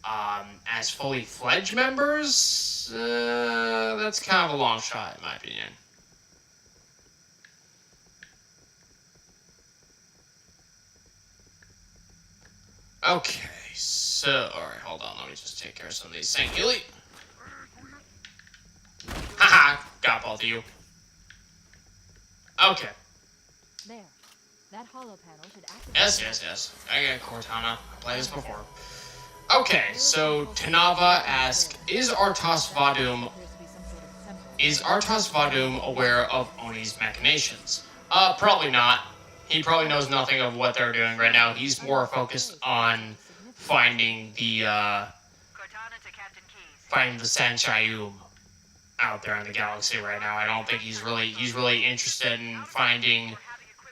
As fully fledged members, that's kind of a long shot in my opinion. Okay, so, alright, hold on, let me just take care of some of these. St. Gilly! Haha, got both of you. Okay. There. That hollow panel should activate. Yes. I got Cortana. I played this before. Okay, so Tanava asks, is Artas Vadum aware of Oni's machinations? Probably not. He probably knows nothing of what they're doing right now. He's more focused on finding the Cortana to Captain Keys. finding the Sanchayum out there in the galaxy right now. I don't think he's really interested in finding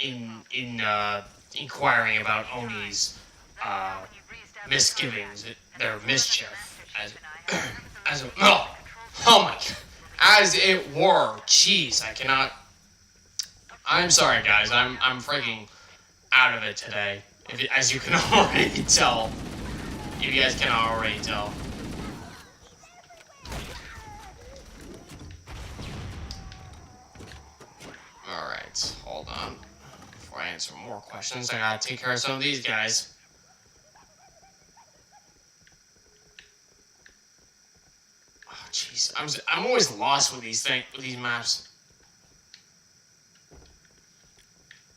inquiring about Oni's misgivings, their mischief, as it were. Jeez, I cannot. I'm sorry, guys. I'm freaking out of it today. As you can already tell, if you guys can already tell. All right, hold on. Before I answer more questions, I gotta take care of some of these guys. Oh, jeez, I'm always lost with these maps.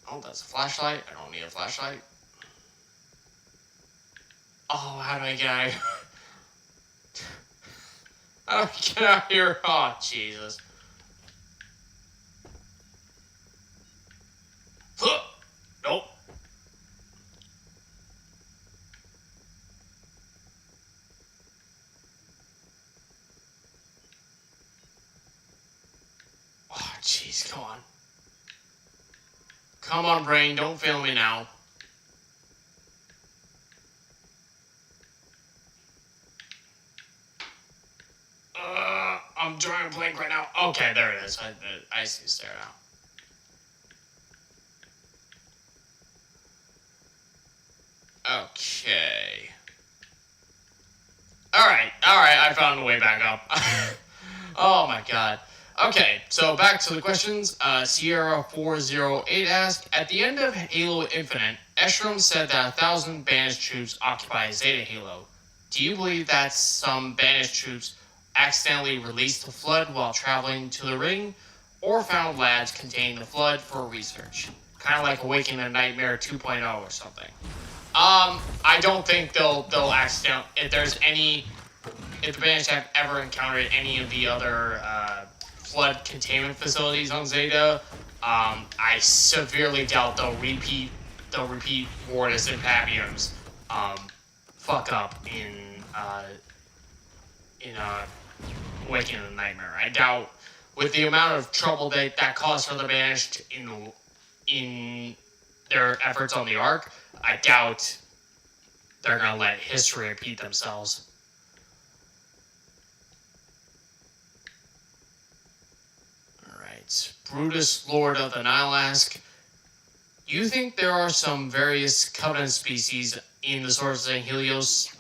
Oh, that's a flashlight. I don't need a flashlight. Oh, how do I get out of here? How do I get out of here? Oh, Jesus. Nope. Oh, jeez, come on. Come on, brain, don't fail me now. I'm drawing a blank right now. Okay, there it is. I see it's there now. Okay. Alright, I found a way back up. Oh my god. Okay, so back to the questions. Sierra408 asked, at the end of Halo Infinite, Eshram said that 1,000 banished troops occupy Zeta Halo. Do you believe that some banished troops accidentally released the Flood while traveling to the ring, or found labs containing the Flood for research? Kind of like Awakening a Nightmare 2.0 or something. I don't think they'll accidentally, if the banished have ever encountered any of the other flood containment facilities on Zeta, I severely doubt they'll repeat Mortis and Pavium's fuck up in Awakening the Nightmare. I doubt, with the amount of trouble that caused for the banished in their efforts on the Ark, I doubt they're gonna let history repeat themselves. Alright. Brutus, Lord of the Nile asks, you think there are some various Covenant species in the source of Helios?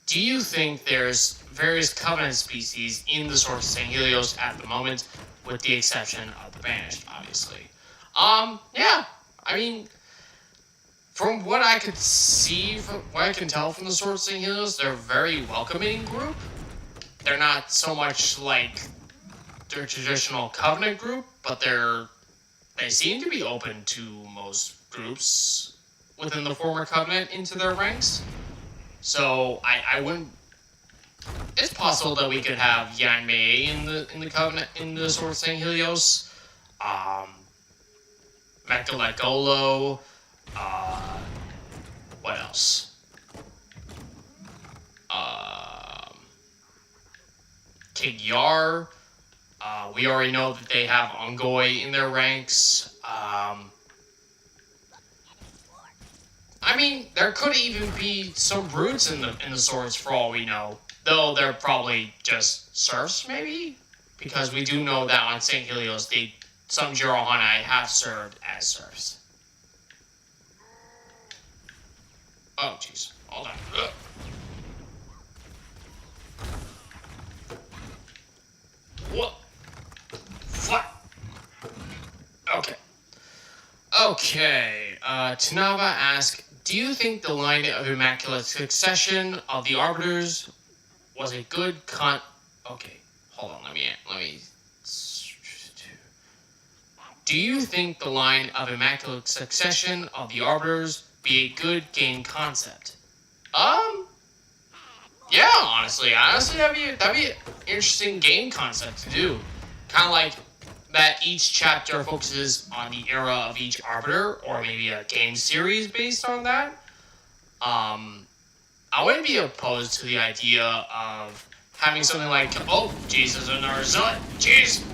Do you think there's various Covenant species in the source of St. Helios at the moment, with the exception of the Banished, obviously? Yeah. I mean, from what I could see, from what I can tell from the source of St. Helios, they're a very welcoming group. They're not so much like their traditional Covenant group, but they seem to be open to most groups within the former Covenant into their ranks. So I wouldn't. It's possible that we could have Yan Mei in the Covenant in the Sword of St. Helios, Mechalagolo, what else? Kid Yar. We already know that they have Ongoy in their ranks. I mean, there could even be some brutes in the swords for all we know. Though they're probably just serfs, maybe? Because we do know that on St. Helios, some Jirohanai have served as serfs. Oh, jeez. Hold on. Ugh. What? Fuck. Okay. Okay. Tanava asks, do you think the line of Immaculate Succession of the Arbiters was a good Okay, hold on, let me... Do you think the line of Immaculate Succession of the Arbiters be a good game concept? Yeah, honestly, that'd be an interesting game concept to do. Kind of like that each chapter focuses on the era of each Arbiter, or maybe a game series based on that. I wouldn't be opposed to the idea of having something like, oh, Jesus, another son, jeez.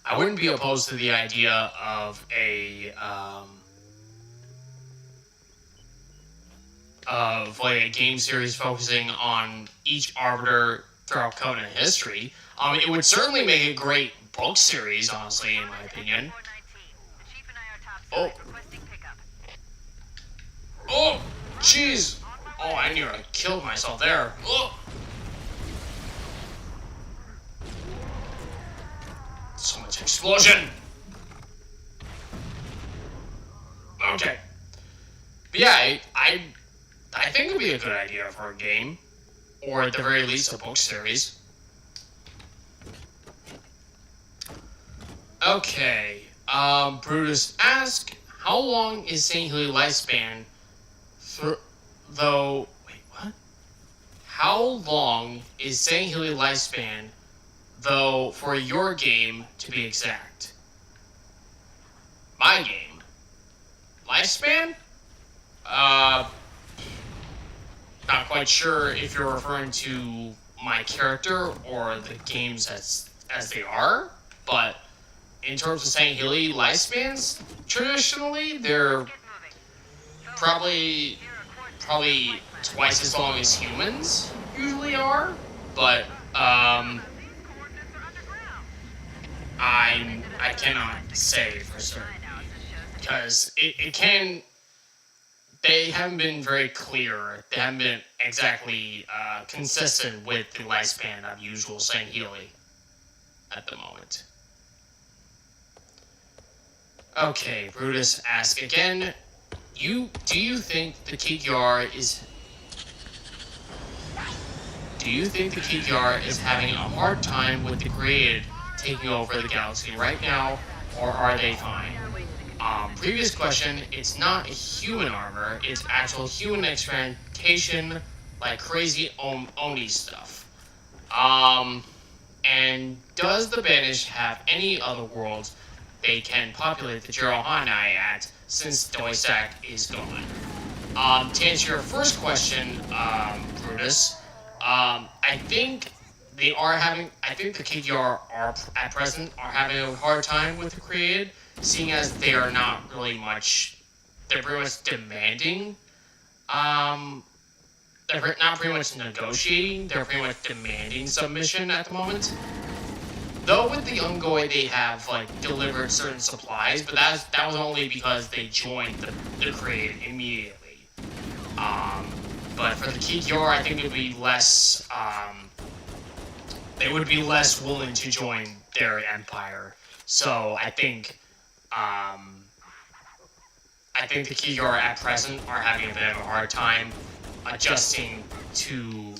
I wouldn't be opposed to the idea of a game series focusing on each Arbiter throughout Covenant history. It would certainly make a great book series, honestly, in my opinion. Oh. Oh, jeez. Oh, I knew I killed myself there. Oh. So much explosion. Okay. But yeah, I think it would be a good idea for a game. Or at the very least, a book series. Okay. Brutus asks, how long is St. Helios' lifespan? Wait, what? How long is St. Helios' lifespan, though, for your game to be exact? My game? Lifespan? Not quite sure if you're referring to my character or the games as they are, but in terms of St. Helios lifespans, traditionally they're probably twice as long as humans usually are, but I cannot say for certain because they haven't been very clear. They haven't been exactly consistent with the lifespan of usual St. Helios at the moment. Okay, Brutus asks again, do you think the Kikyar is having a hard time with the Created taking over the galaxy right now, or are they fine? Previous question, it's not a human armor, it's actual human experimentation, like crazy Oni stuff. And does the Banished have any other worlds they can populate the Jirohanai at, since Doisak is gone? To answer your first question, Brutus, I think the KDR are at present are having a hard time with the Created, seeing as they are not really much. They're pretty much demanding. They're not pretty much negotiating. They're pretty much demanding submission at the moment. Though with the Ungoi they have like delivered certain supplies, but that was only because they joined the Creed immediately. But for the Kikior, I think it would be less. They would be less willing to join their empire. So I think the Kikior at present are having a bit of a hard time adjusting to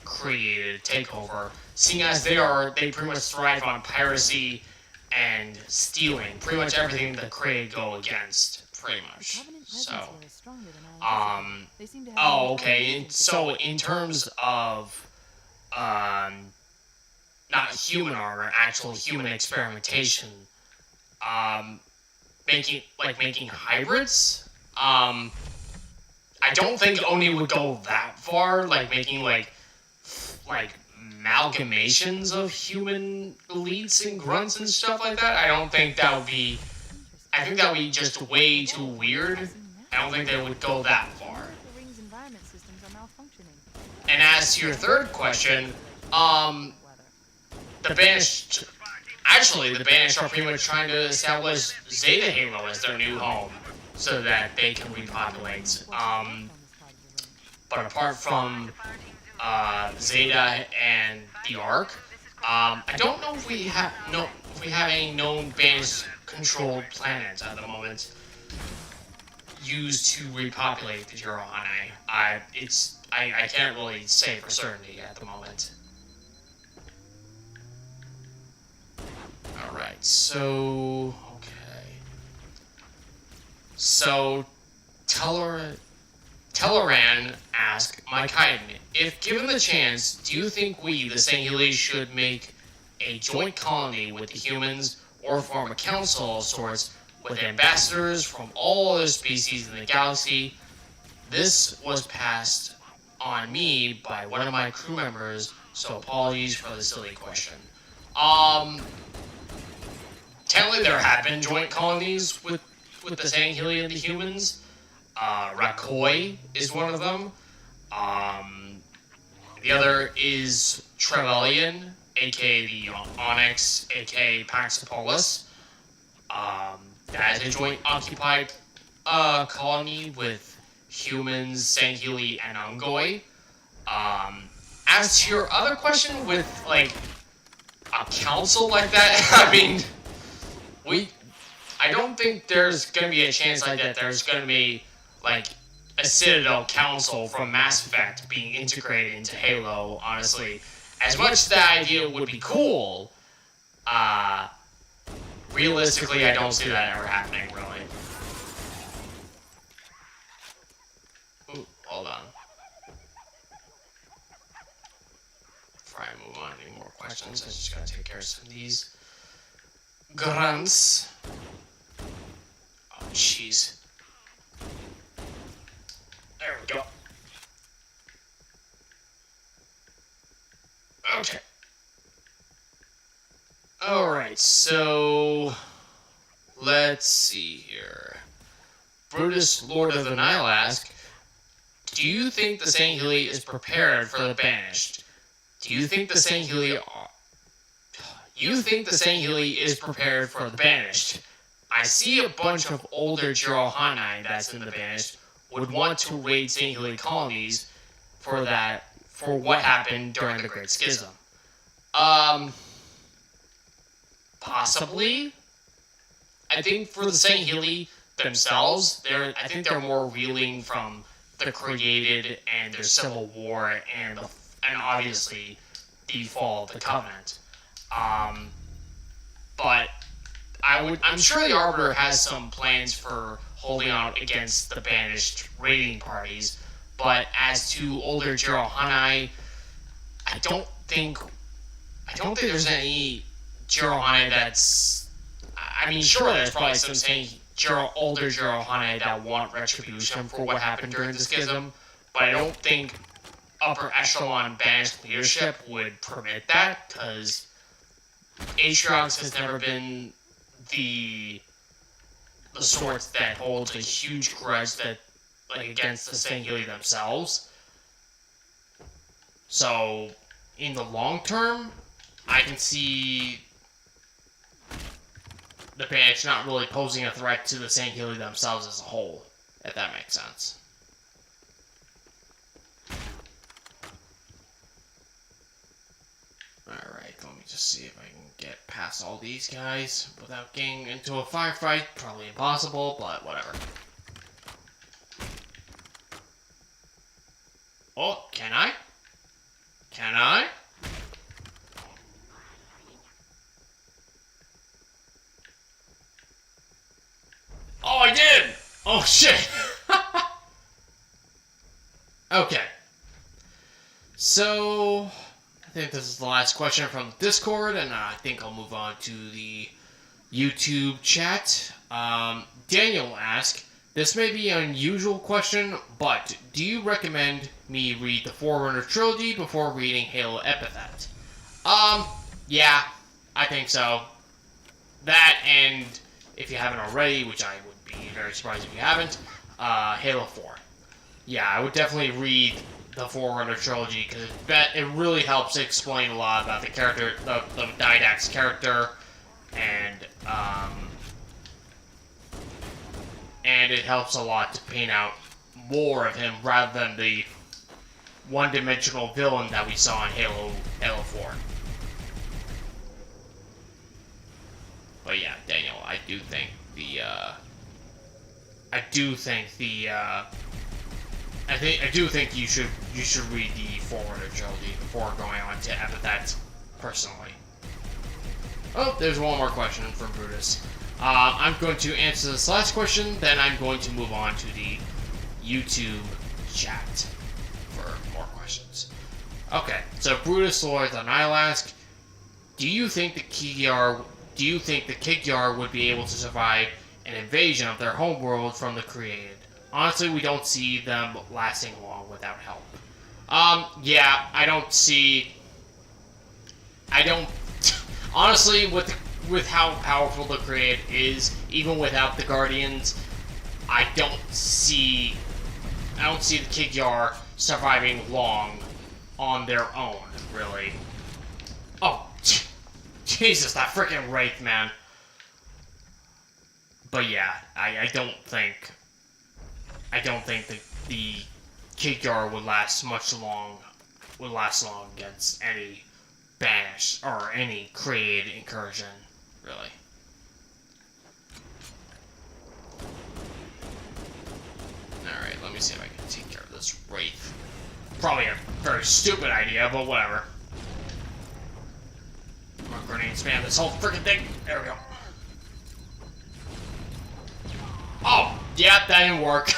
created takeover, seeing as they pretty much thrive on piracy and stealing. Pretty much everything the Kraid go against, pretty much. So, oh, okay. So in terms of not human armor, actual human experimentation, making hybrids. I don't think Oni would go that far, like making like amalgamations of human elites and grunts and stuff like that. I think that would be just way too weird. I don't think they would go that far. And as to your third question, the Banished are pretty much trying to establish Zeta Halo as their new home so that they can repopulate. But apart from Zeta and the Ark, I don't know if we have any known Banished-controlled planets at the moment used to repopulate the Jirohane. I can't really say for certainty at the moment. Alright, so... okay. So, Teleran asked Nakai, if given the chance, do you think we, the Sangheili, should make a joint colony with the humans or form a council of sorts with ambassadors from all other species in the galaxy? This was passed on me by one of my crew members, so apologies for the silly question. Technically, there have been joint colonies with the Sangheili and the humans. Rakoi is one of them. The other is Trevelyan, aka the Onyx, aka Paxopolis. That is a joint occupied colony with humans, Sangheili, and Ungoi. As to your other question with like a council like that, I mean, I don't think there's gonna be a chance like that. There's gonna be like a Citadel Council from Mass Effect being integrated into Halo, honestly. As much as that idea would be cool, realistically, I don't see that ever happening, really. Ooh, hold on. Before I move on, any more questions? I just gotta take care of some of these grunts. Oh, jeez. There we go. Okay. Alright, so... let's see here. Brutus, Lord of the Nile, asks, do you think the Sangheili is prepared for the Banished? Do you think the Sangheili is prepared for the Banished? I see a bunch of older Jirohane that's in the Banished would want to raid Sangheili colonies for what happened during the Great Schism. Possibly. I think for the Sangheili themselves, I think they're more reeling from the created and their civil war and obviously the fall of the Covenant. But I'm sure the Arbiter has some plans for holding out against the Banished raiding parties. But as to older Jirohane, I don't think there's any Jirohane that's... I mean, sure, there's probably some older Jirohane that want retribution for what happened during the Schism, but I don't think upper echelon Banished leadership would permit that, because Atriox has never been the sort that holds a huge grudge against the Sangheili themselves. So, in the long term, I can see it's not really posing a threat to the Sangheili themselves as a whole, if that makes sense. Alright, let me just see if I can get past all these guys without getting into a firefight. Probably impossible, but whatever. Oh, can I? Can I? Oh, I did! Oh, shit! Okay. So, I think this is the last question from Discord, and I think I'll move on to the YouTube chat. Daniel asked, this may be an unusual question, but do you recommend me read the Forerunner trilogy before reading Halo Epithet? Yeah, I think so. That, and if you haven't already, which I would be very surprised if you haven't, Halo 4. Yeah, I would definitely read the Forerunner trilogy, because it really helps explain a lot about the character, the Didact's character, and it helps a lot to paint out more of him rather than the one-dimensional villain that we saw in Halo 4. But yeah, Daniel, I do think you should read the Forerunner trilogy before going on to Epithet, personally. Oh, there's one more question from Brutus. I'm going to answer this last question, then I'm going to move on to the YouTube chat for more questions. Okay, so Brutus Lord the Nile asks, do you think the Kig-Yar would be able to survive an invasion of their homeworld from the Created? Honestly, we don't see them lasting long without help. Yeah, honestly, with how powerful the Created is, even without the Guardians, I don't see the Kig-Yar surviving long on their own, really. Oh, Jesus, that freaking Wraith, man. But yeah, I don't think the Kig-Yar would last long against any Banish or any Created incursion, really. Alright, let me see if I can take care of this Wraith. Probably a very stupid idea, but whatever. I'm gonna grenade spam this whole freaking thing. There we go. Oh, yeah, that didn't work.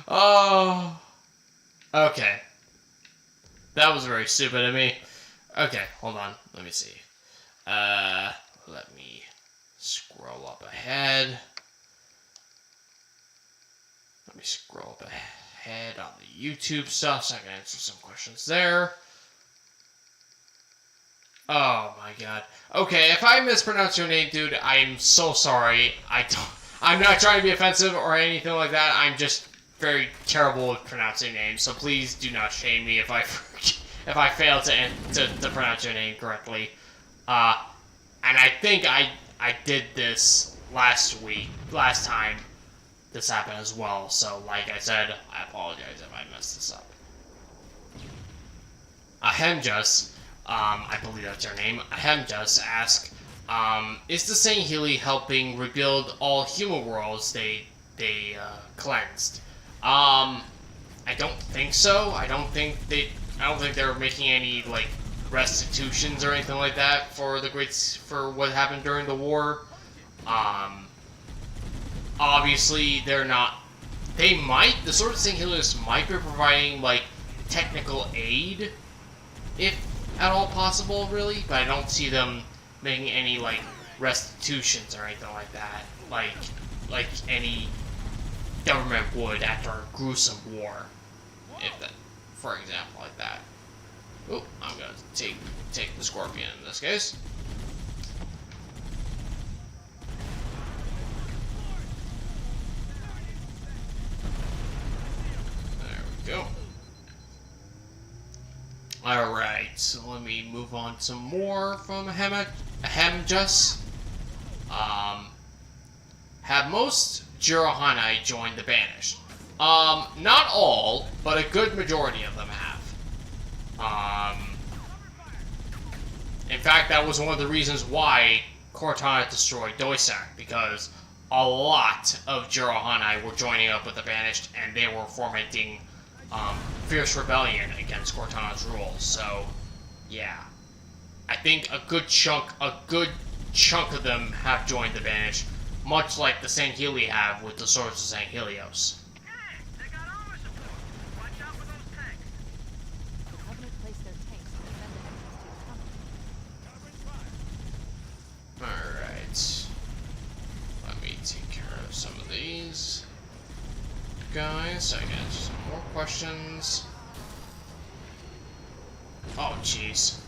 Oh. Okay. That was very stupid of me. Okay, hold on. Let me see. Let me scroll up ahead. Let me scroll up ahead on the YouTube stuff so I can answer some questions there. Oh my god. Okay, if I mispronounce your name, dude, I'm so sorry. I'm not trying to be offensive or anything like that. I'm just very terrible at pronouncing names, so please do not shame me if I fail to pronounce your name correctly. And I think I did this last time this happened as well. So, like I said, I apologize if I messed this up. Ahemjus, I believe that's her name. Ahemjus asks, is the Sangheili helping rebuild all human worlds they cleansed? I don't think so. I don't think they're making any like restitutions or anything like that for what happened during the war. Obviously they're not. The Sword of Sangheili might be providing like technical aid, if at all possible, really, but I don't see them making any like restitutions or anything like that, like any government would after a gruesome war, if that, for example, like that. Oh, I'm gonna take the Scorpion in this case. There we go. Alright, so let me move on to more from Hemjus, have most Jirohanai joined the Banished? Not all, but a good majority of them have. In fact, that was one of the reasons why Cortana destroyed Doisak, because a lot of Jirohanai were joining up with the Banished, and they were fomenting fierce rebellion against Cortana's rule. So, yeah, I think a good chunk of them have joined the Banished, much like the Sangheli have with the Swords of Sanghelios. Hey, they got armor support. Watch out for those tanks. The Covenant placed their tanks to defend the entrance to the tunnel. Alright. Let me take care of some of these guys. I got some more questions. Oh, jeez.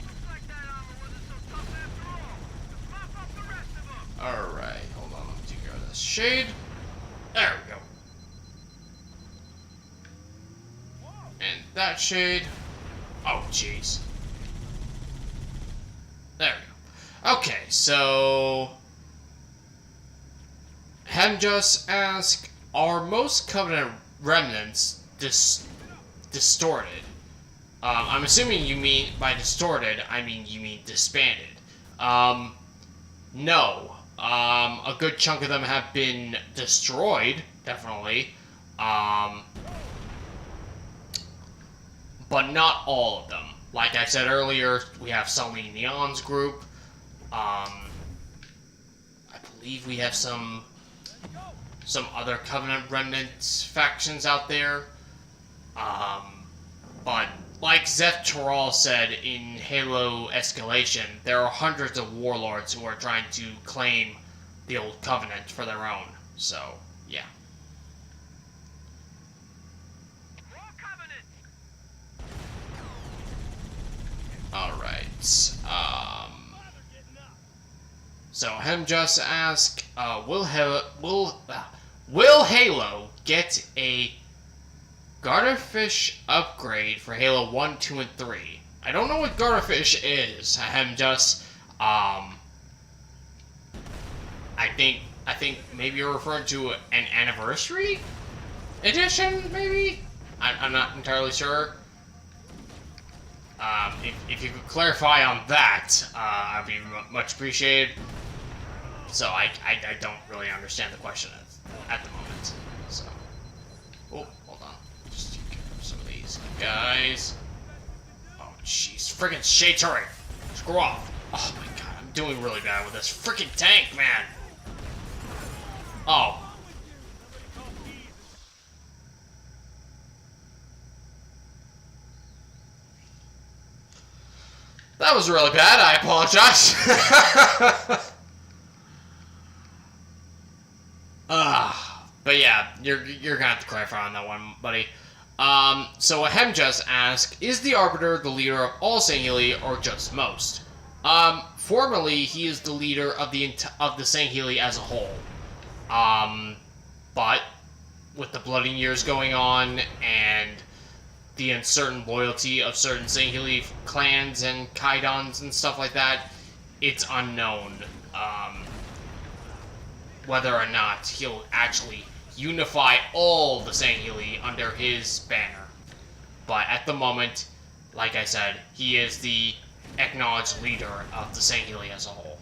Looks like that armor wasn't so tough after all. Let's mop up the rest of them. Alright, hold on. Let me take care of this shade. There we go. And that shade. Oh, jeez. There we go. Okay, so Hemjus asks, are most Covenant remnants distorted? I'm assuming you mean, by distorted, you mean disbanded. No. A good chunk of them have been destroyed, definitely. But not all of them. Like I said earlier, we have Sully Neon's group. I believe we have some other Covenant remnants factions out there. But like Zeph Toral said in Halo Escalation, there are hundreds of warlords who are trying to claim the old Covenant for their own. So, yeah. More Covenant. Alright. So Hemjus asks, will Halo get a Garterfish upgrade for Halo 1, 2, and 3? I don't know what Garterfish is, Hemjus. I think maybe you're referring to an anniversary edition, maybe? I'm not entirely sure. If you could clarify on that, I'd be much appreciated. So I don't really understand the question at the moment. So, oh, hold on. Just take care of some of these guys. Oh, jeez, friggin' shade turret. Screw off. Oh my god, I'm doing really bad with this friggin' tank, man. Oh. That was really bad. I apologize. But yeah, you're gonna have to clarify on that one, buddy. So Hemjus asks, is the Arbiter the leader of all Sangheli or just most? Formerly, he is the leader of the Sangheli as a whole. But with the Bloody Years going on and the uncertain loyalty of certain Sangheli clans and Kaidons and stuff like that, it's unknown whether or not he'll actually unify all the Sangheli under his banner. But at the moment, like I said, he is the acknowledged leader of the Sangheli as a whole.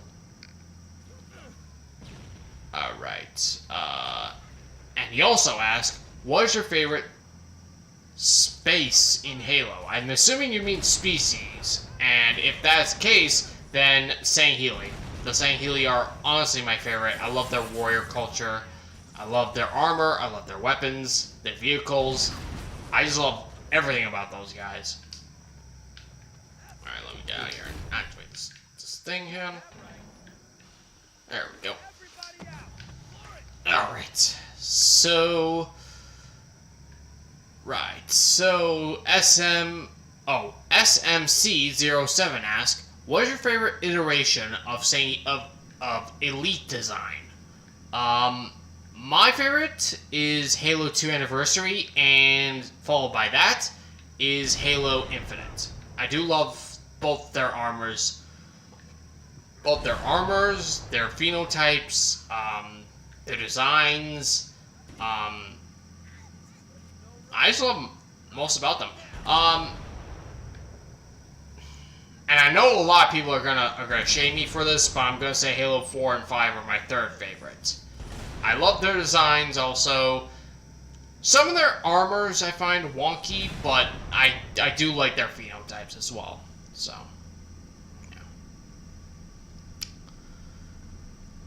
Alright. And he also asked, what is your favorite space in Halo? I'm assuming you mean species. And if that's the case, then Sangheli. The Sangheli are honestly my favorite. I love their warrior culture. I love their armor. I love their weapons, their vehicles. I just love everything about those guys. Alright, let me get out of here and activate this thing here. There we go. Alright. So... Right. So, SMC07 asks, what is your favorite iteration of Elite design? My favorite is Halo 2 Anniversary, and followed by that is Halo Infinite. I do love both their armors, their phenotypes, their designs. I just love most about them. And I know a lot of people are gonna shame me for this, but I'm gonna say Halo 4 and 5 are my third favorites. I love their designs also. Some of their armors I find wonky, but I do like their phenotypes as well. So, yeah.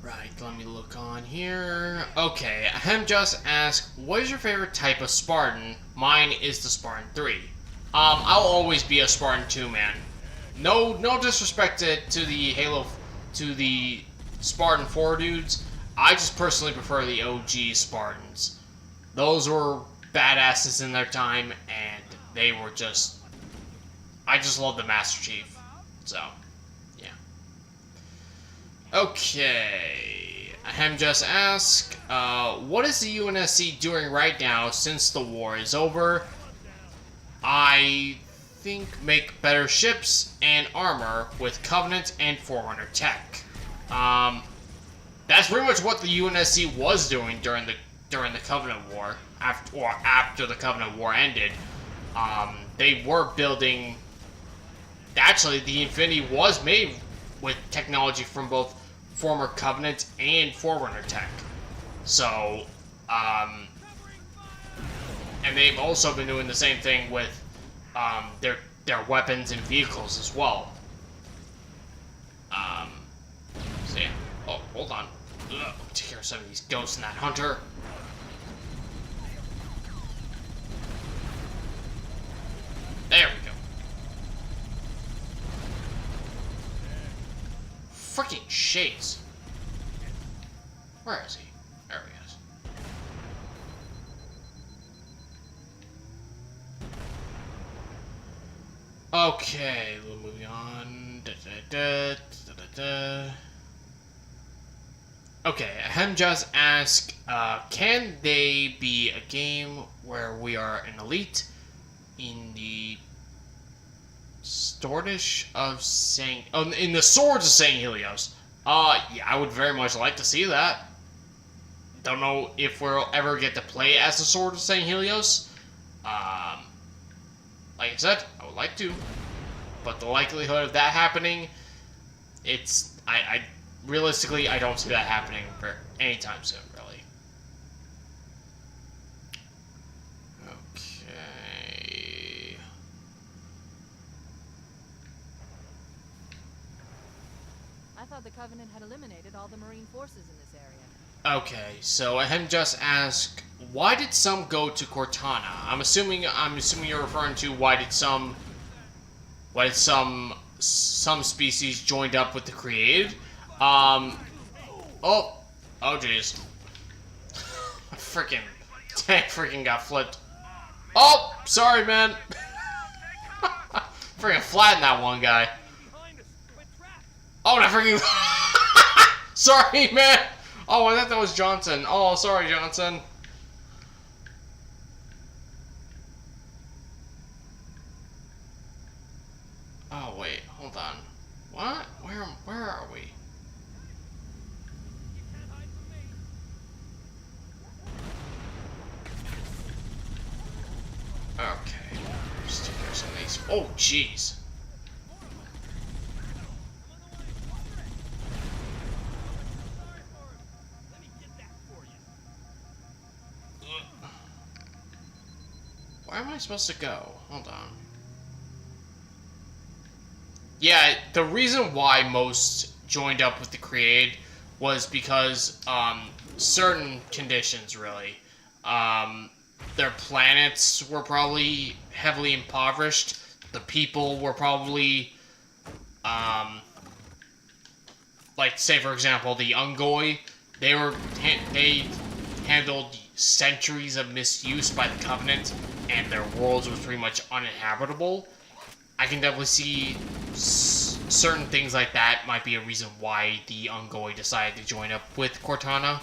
Right, let me look on here. Okay, Ahem just asked, what is your favorite type of Spartan? Mine is the Spartan 3. I'll always be a Spartan 2 man. No disrespect to the Spartan 4 dudes. I just personally prefer the OG Spartans. Those were badasses in their time, and they were just... I just love the Master Chief. So, yeah. Okay. Ahem just asked, what is the UNSC doing right now since the war is over? I think make better ships and armor with Covenant and Forerunner tech. That's pretty much what the UNSC was doing during the Covenant War, after the Covenant War ended. They were building. Actually, the Infinity was made with technology from both former Covenant and Forerunner tech. So, and they've also been doing the same thing with their weapons and vehicles as well. So yeah. Oh, hold on. Ugh, to hear some of these ghosts in that hunter. There we go. Freaking shades. Where is he? There he is. Okay, moving on. Okay, Ahem just asked, can they be a game where we are an elite in the Swords of Saint Helios? Yeah, I would very much like to see that. Don't know if we'll ever get to play as the Sword of Saint Helios. Like I said, I would like to, but the likelihood of that happening, realistically, I don't see that happening for any time soon, really. Okay. I thought the Covenant had eliminated all the Marine forces in this area. Okay, so Ahem just asked, why did some go to Cortana? I'm assuming you're referring to why did some species joined up with the Created? Oh jeez. Tank freaking got flipped. Oh, sorry, man. Freaking flattened that one guy. Oh, that freaking. Sorry, man. Oh, I thought that was Johnson. Oh, sorry, Johnson. Oh, wait, hold on. What? Where are we? Okay. Just take care of some of these. Oh, jeez. Where am I supposed to go? Hold on. Yeah, the reason why most joined up with the Created was because certain conditions, really. Their planets were probably heavily impoverished. The people were probably, like, say for example, the Ungoi. They handled centuries of misuse by the Covenant, and their worlds was pretty much uninhabitable. I can definitely see certain things like that might be a reason why the Ungoi decided to join up with Cortana.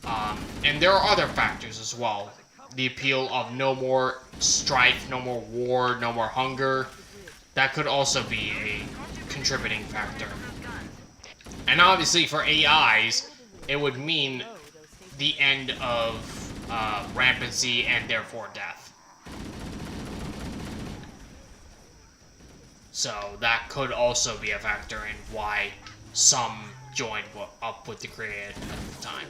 And there are other factors as well. The appeal of no more strife, no more war, no more hunger. That could also be a contributing factor. And obviously for AIs, it would mean the end of rampancy and therefore death. So that could also be a factor in why some joined up with the Created at the time.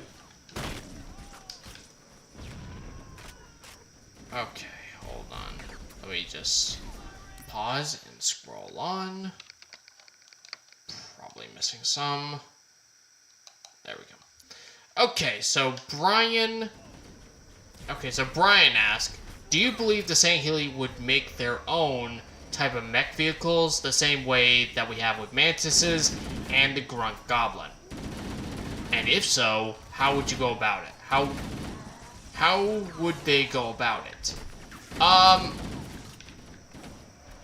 Okay, hold on. Let me just pause and scroll on. Probably missing some. There we go. Okay, so Brian asked, do you believe the Sangheili would make their own type of mech vehicles the same way that we have with Mantises and the Grunt Goblin? And if so, how would you go about it? How would they go about it?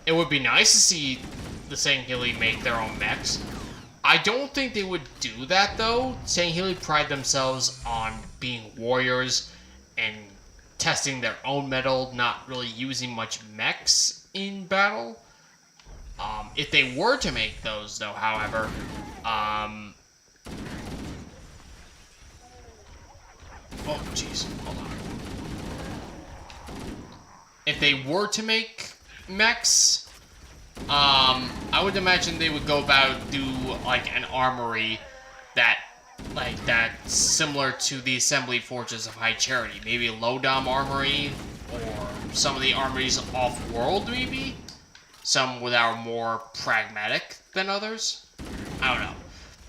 It would be nice to see the Sangheili make their own mechs. I don't think they would do that, though. Sangheili pride themselves on being warriors and testing their own metal, not really using much mechs in battle. If they were to make those, though, however, oh, jeez, hold on. If they were to make mechs, I would imagine they would go about do like an armory that's similar to the assembly forges of High Charity. Maybe a low-dom armory, or some of the armories off-world, maybe? Some that are more pragmatic than others? I don't know.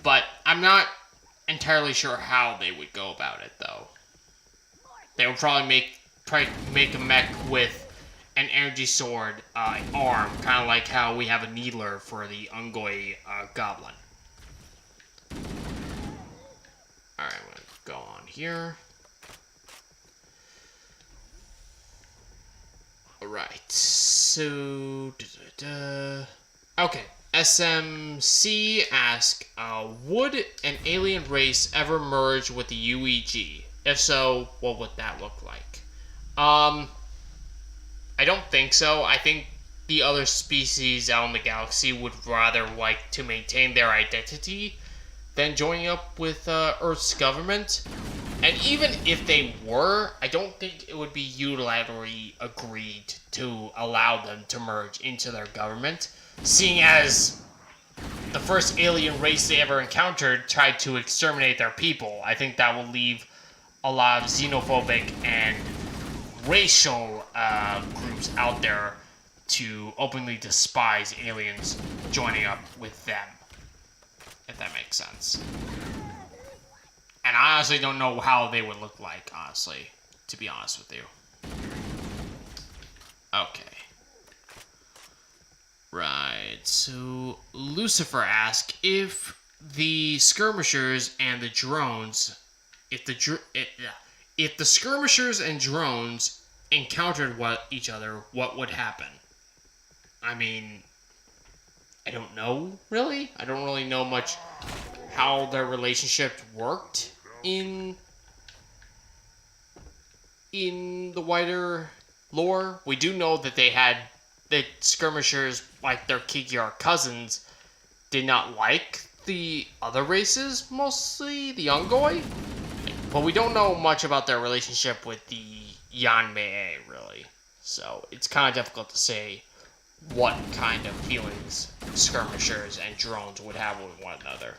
But I'm not entirely sure how they would go about it, though. They would probably make a mech with an energy sword arm, kind of like how we have a needler for the Ungoi Goblin. Alright, I'm gonna go on here. Alright, so... Okay, SMC asks, would an alien race ever merge with the UEG? If so, what would that look like? I don't think so. I think the other species out in the galaxy would rather like to maintain their identity than joining up with Earth's government. And even if they were, I don't think it would be unilaterally agreed to allow them to merge into their government, seeing as the first alien race they ever encountered tried to exterminate their people. I think that will leave a lot of xenophobic and racial groups out there to openly despise aliens joining up with them, if that makes sense. And I honestly don't know how they would look like, honestly, to be honest with you. Okay. Right, so Lucifer asked if the skirmishers and the drones, if the skirmishers and drones encountered each other, what would happen? I mean, I don't know, really. I don't really know much how their relationship worked in the wider lore. We do know that the skirmishers, like their Kikiar cousins, did not like the other races, mostly the Ungoi. But we don't know much about their relationship with the Yanmei, really. So it's kind of difficult to say what kind of feelings skirmishers and drones would have with one another.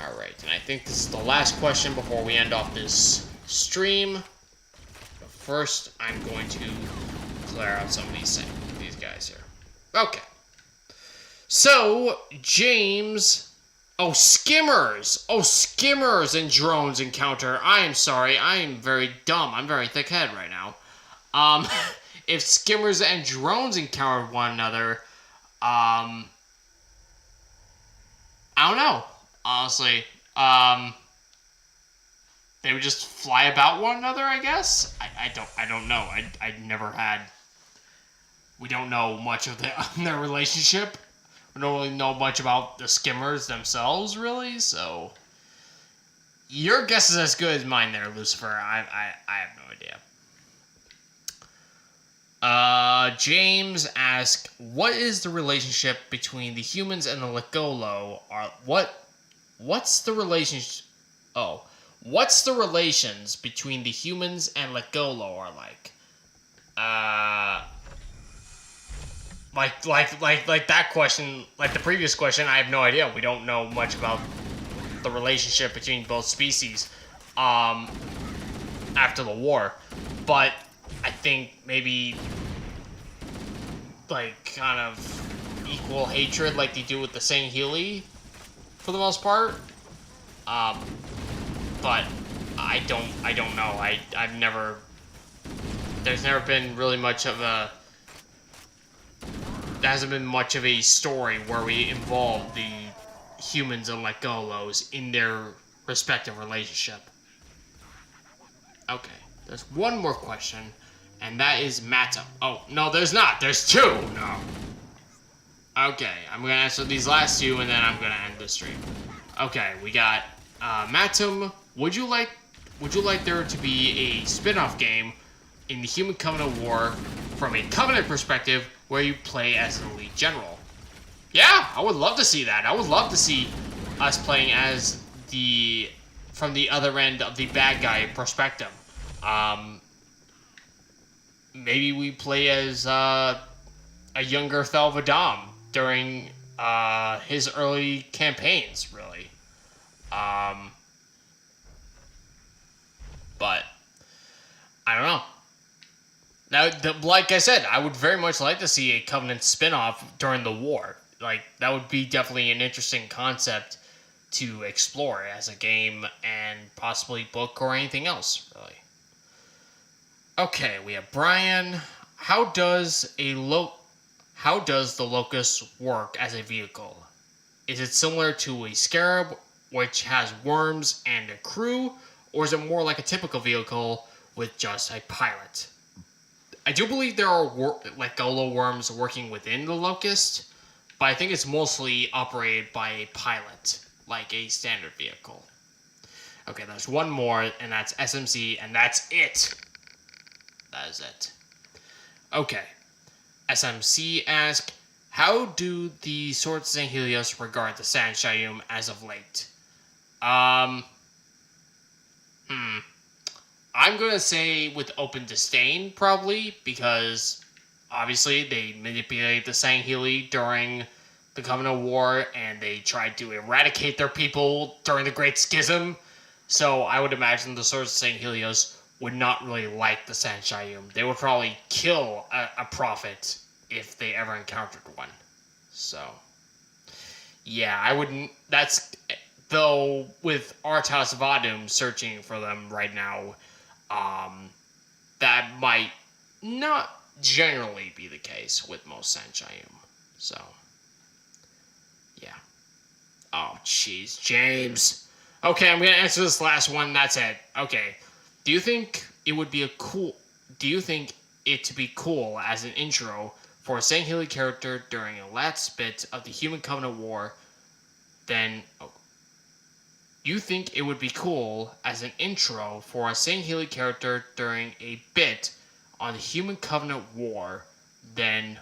Alright, and I think this is the last question before we end off this stream. But first, I'm going to clear out some of these guys here. Okay. So, James... Oh, skimmers! Oh, skimmers and drones encounter. I am sorry, I am very dumb. I'm very thick-headed right now. If skimmers and drones encountered one another, I don't know. Honestly, they would just fly about one another, I guess. I don't know. I never had. We don't know much of their relationship. We don't really know much about the skimmers themselves, really. So Your guess is as good as mine there, Lucifer. I have no idea. James asked, what is the relationship between the humans and the Legolo? What's the relationship? Oh, what's the relations between the humans and Legolo are like? Like that question, like the previous question, I have no idea. We don't know much about the relationship between both species, after the war, but I think maybe like kind of equal hatred like they do with the Sangheili for the most part. But I don't know. I've never, there's never been really much of a, there hasn't been much of a story where we involve the humans and Legolos in their respective relationship. Okay, there's one more question, and that is Matum. Oh, no, there's not. There's two. No. Okay, I'm gonna answer these last two, and then I'm gonna end the stream. Okay, we got Matum. Would you like there to be a spin-off game in the Human Covenant War from a Covenant perspective where you play as an elite general? Yeah, I would love to see that. I would love to see us playing as from the other end of the bad guy perspective. Maybe we play as a younger Thalvadam during his early campaigns, really. But I don't know. Now, like I said, I would very much like to see a Covenant spin-off during the war. Like, that would be definitely an interesting concept to explore as a game and possibly book or anything else, really. Okay, we have Brian. How does the Locust work as a vehicle? Is it similar to a Scarab, which has worms and a crew, or is it more like a typical vehicle with just a pilot? I do believe there are Legolo worms working within the Locust, but I think it's mostly operated by a pilot, like a standard vehicle. Okay, there's one more, and that's SMC, and that's it. That is it. Okay. SMC asks, how do the Swords of Helios regard the Sanshayum as of late? I'm going to say with open disdain, probably, because obviously they manipulated the Sangheili during the Covenant War, and they tried to eradicate their people during the Great Schism. So I would imagine the Swords of Helios would not really like the Sanshayum. They would probably kill a prophet if they ever encountered one. So, yeah, I wouldn't. That's, though, with Artas Vadum searching for them right now, that might not generally be the case with most Sanshayum. So, yeah. Oh, jeez, James. Okay, I'm gonna answer this last one. That's it. Okay. Do you think it would be do you think it to be cool as an intro for a Sangheili character during a last bit of the Human Covenant War? Then, you think it would be cool as an intro for a Sangheili character during a bit on the Human Covenant War? Then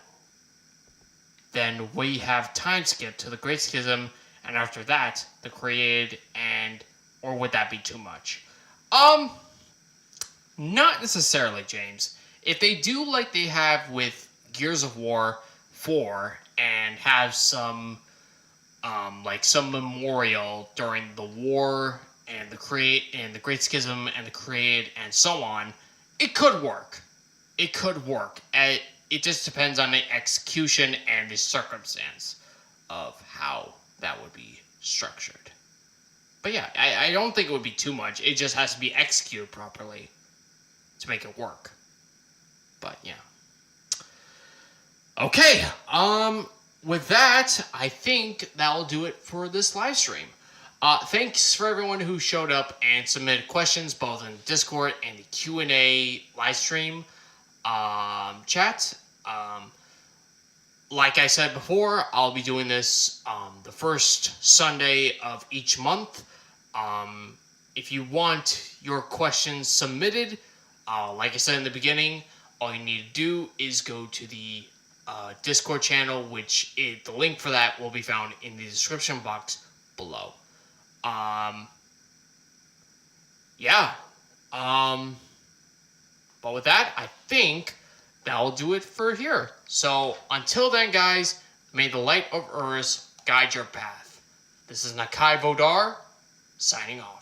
we have time skip to the Great Schism, and after that, the Created, or would that be too much? Not necessarily, James. If they do like they have with Gears of War 4 and have some memorial during the war and the Great Schism and the Created and so on, it could work. It could work. It just depends on the execution and the circumstance of how that would be structured. But yeah, I don't think it would be too much. It just has to be executed properly to make it work. But yeah. Okay, with that, I think that'll do it for this live stream. Thanks for everyone who showed up and submitted questions both in Discord and the Q&A live stream chat. Like I said before, I'll be doing this the first Sunday of each month. if you want your questions submitted, like I said in the beginning, all you need to do is go to the Discord channel, the link for that will be found in the description box below. Yeah. But with that, I think that'll do it for here. So until then, guys, may the light of Earth guide your path. This is Nakai Vodar, signing off.